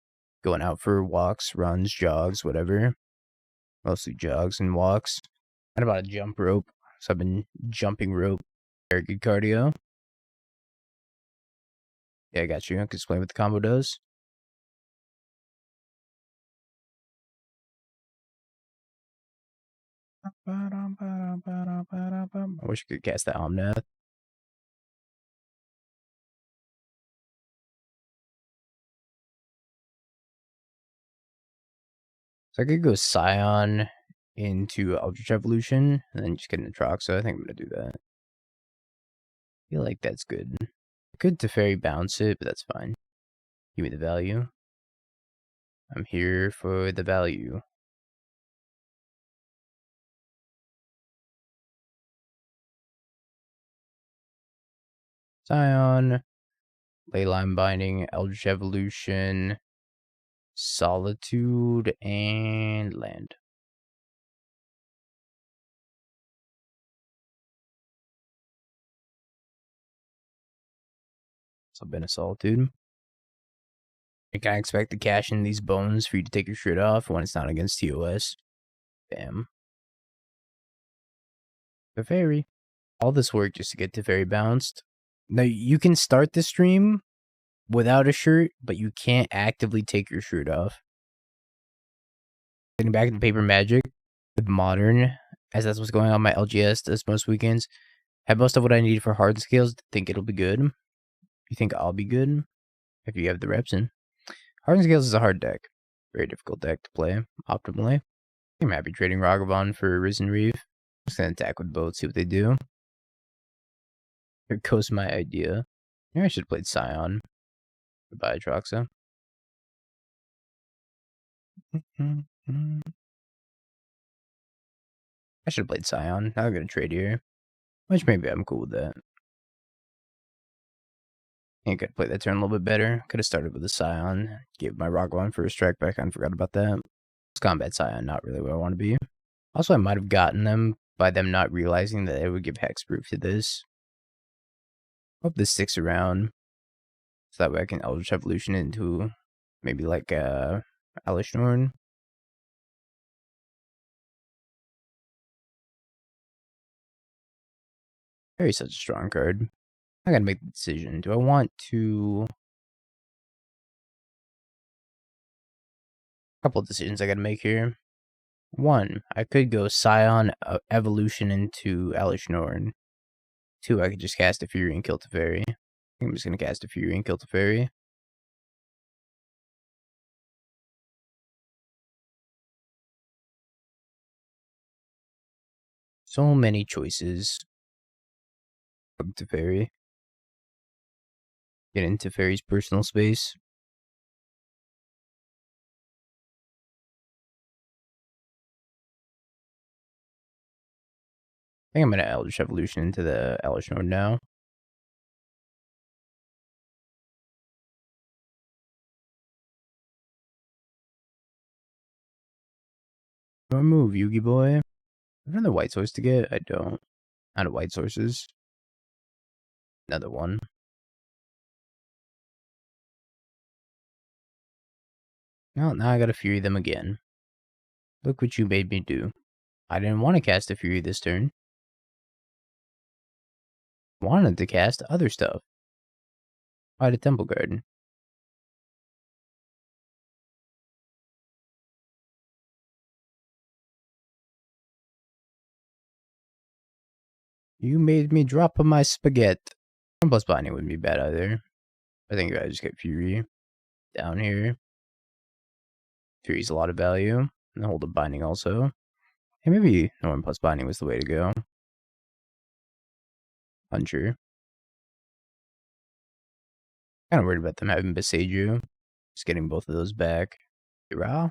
going out for walks, runs, jogs, whatever. Mostly jogs and walks. And about a jump rope. So I've been jumping rope. Very good cardio. Yeah, I got you. I can explain what the combo does. I wish I could cast that Omnath. So I could go Scion into Eldritch Evolution and then just get an Atraxa. I think I'm going to do that. I feel like that's good. I could Teferi bounce it, but that's fine. Give me the value. I'm here for the value. Scion, Leyline Binding, Eldritch Evolution, Solitude, and land. So been a Solitude. Can I expect to cash in these bones for you to take your shirt off when it's not against TOS? Bam. Teferi. All this work just to get Teferi bounced. Now, you can start the stream without a shirt, but you can't actively take your shirt off. Getting back into Paper Magic with Modern, as that's what's going on my LGS this most weekends. Have most of what I need for hard scales. Think it'll be good. You think I'll be good? If you have the reps in. Hard scales is a hard deck. Very difficult deck to play optimally. I'm happy trading Ragavan for Risen Reeve. Just gonna attack with both, see what they do. Here goes my idea. Maybe I should have played Scion. Goodbye, Atraxa. I should have played Scion. Now I'm gonna trade here. Which maybe I'm cool with that. I think I could play that turn a little bit better. Could have started with a Scion. Gave my Ragavan for a strike back. I forgot about that. It's Combat Scion, not really where I want to be. Also, I might have gotten them by them not realizing that they would give hexproof to this. Hope this sticks around. So that way I can Eldritch Evolution into maybe like Elesh Norn. Very such a strong card. I gotta make the decision. Do I want to... Couple of decisions I gotta make here. One, I could go Scion Evolution into Elesh Norn. Two, I could just cast a Fury and kill Teferi. I think I'm just gonna cast a Fury and kill Teferi. So many choices. From Teferi. Get into Teferi's personal space. I think I'm gonna Eldritch Evolution into the Elesh Norn now. Don't move, Yugi boy. I have another white source to get. I don't. Out of white sources. Another one. Well, now I gotta Fury them again. Look what you made me do. I didn't want to cast a Fury this turn. I wanted to cast other stuff. I had a Temple Garden. You made me drop my spaghetti. Plus Binding wouldn't be bad either. I think I just get Fury down here. Fury's a lot of value. And hold up Binding also. Hey, maybe Norn plus Binding was the way to go. Puncher. Kind of worried about them having Besage. Just getting both of those back. Raw.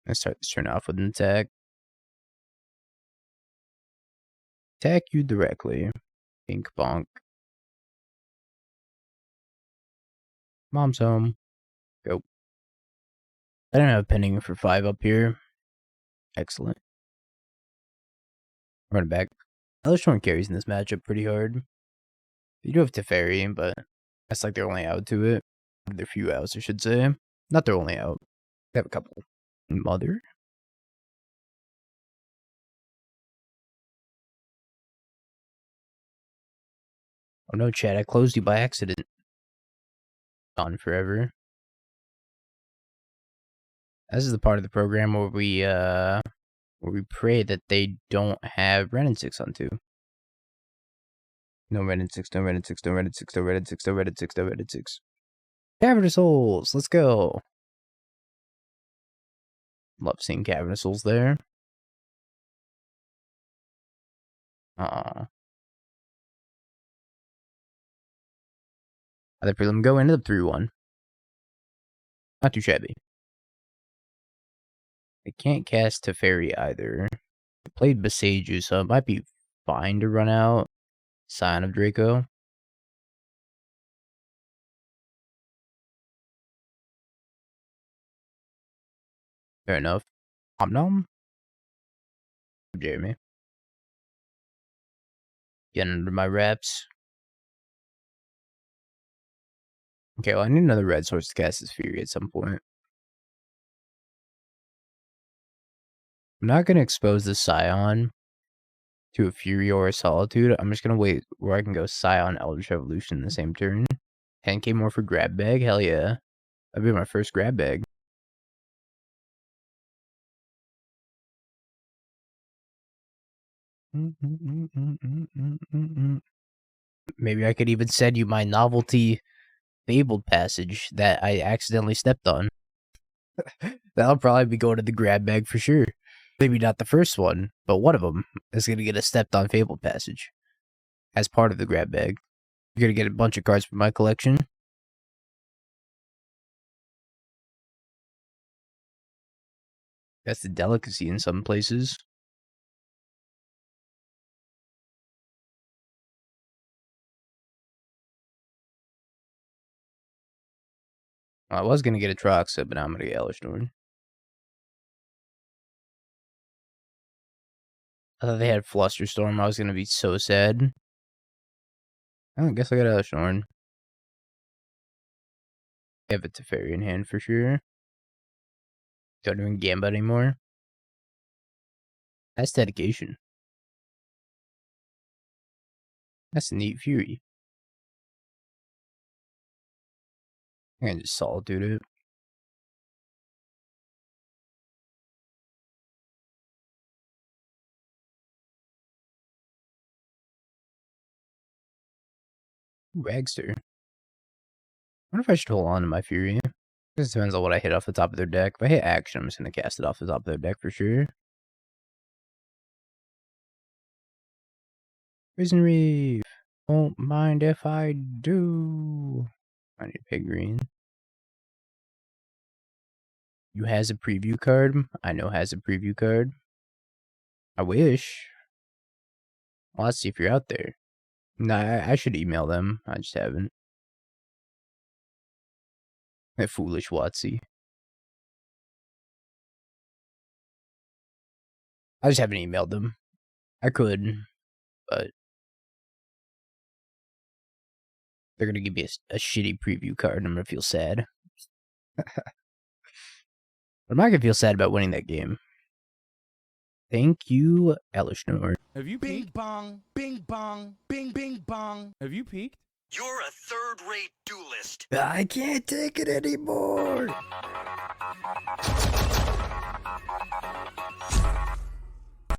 Let's start this turn off with an attack. Attack you directly. Pink bonk. Mom's home. Go. I don't have a pending for 5 up here. Excellent. Run it back. Elesh Norn carries in this matchup pretty hard. You do have Teferi, but that's like their only out to it. Their few outs, I should say. Not their only out. They have a couple. Mother? Oh no, Chad, I closed you by accident. Gone forever. This is the part of the program where we pray that they don't have Ren and 6 on 2. No Ren and 6, no Ren and 6, no Ren and 6, no Ren and 6, no Ren and 6, no Ren and 6. Cavernous Souls, let's go. Love seeing Cavernous Souls there. I let Prelim go into the 3-1. Not too shabby. I can't cast Teferi either. I played Besage, so it might be fine to run out Scion of Draco. Fair enough. Om Nom? Jeremy. Getting under my wraps. Okay, well, I need another red source to cast this Fury at some point. I'm not going to expose the Scion to a Fury or a Solitude. I'm just going to wait where I can go Scion Eldritch Evolution in the same turn. 10k more for grab bag? Hell yeah. That'd be my first grab bag. Maybe I could even send you my novelty Fabled passage that I accidentally stepped on. That'll probably be going to the grab bag for sure. Maybe not the first one, but one of them is going to get a stepped on Fabled passage as part of the grab bag. You're going to get a bunch of cards from my collection. That's the delicacy in some places. I was going to get Atraxa, but now I'm going to get Elesh Norn. I thought they had Flusterstorm. I was gonna be so sad. I guess I got Elesh Norn. I have a Teferi in hand for sure. Don't even Gambit anymore. That's dedication. That's a neat Fury. I can just Solitude it. Ragster. I wonder if I should hold on to my Fury. This depends on what I hit off the top of their deck. If I hit action, I'm just going to cast it off the top of their deck for sure. Prison Reef. Won't mind if I do. I need to pay green. You has a preview card. I know has a preview card. I wish. Well, let's see if you're out there. Nah, I should email them. I just haven't. That foolish Watsy. I just haven't emailed them. I could, but they're gonna give me a shitty preview card and I'm gonna feel sad. I'm not gonna feel sad about winning that game. Thank you, Elesh Norn. Have you peaked? Bing bong, bing bong. Have you peaked? You're a third-rate duelist. I can't take it anymore.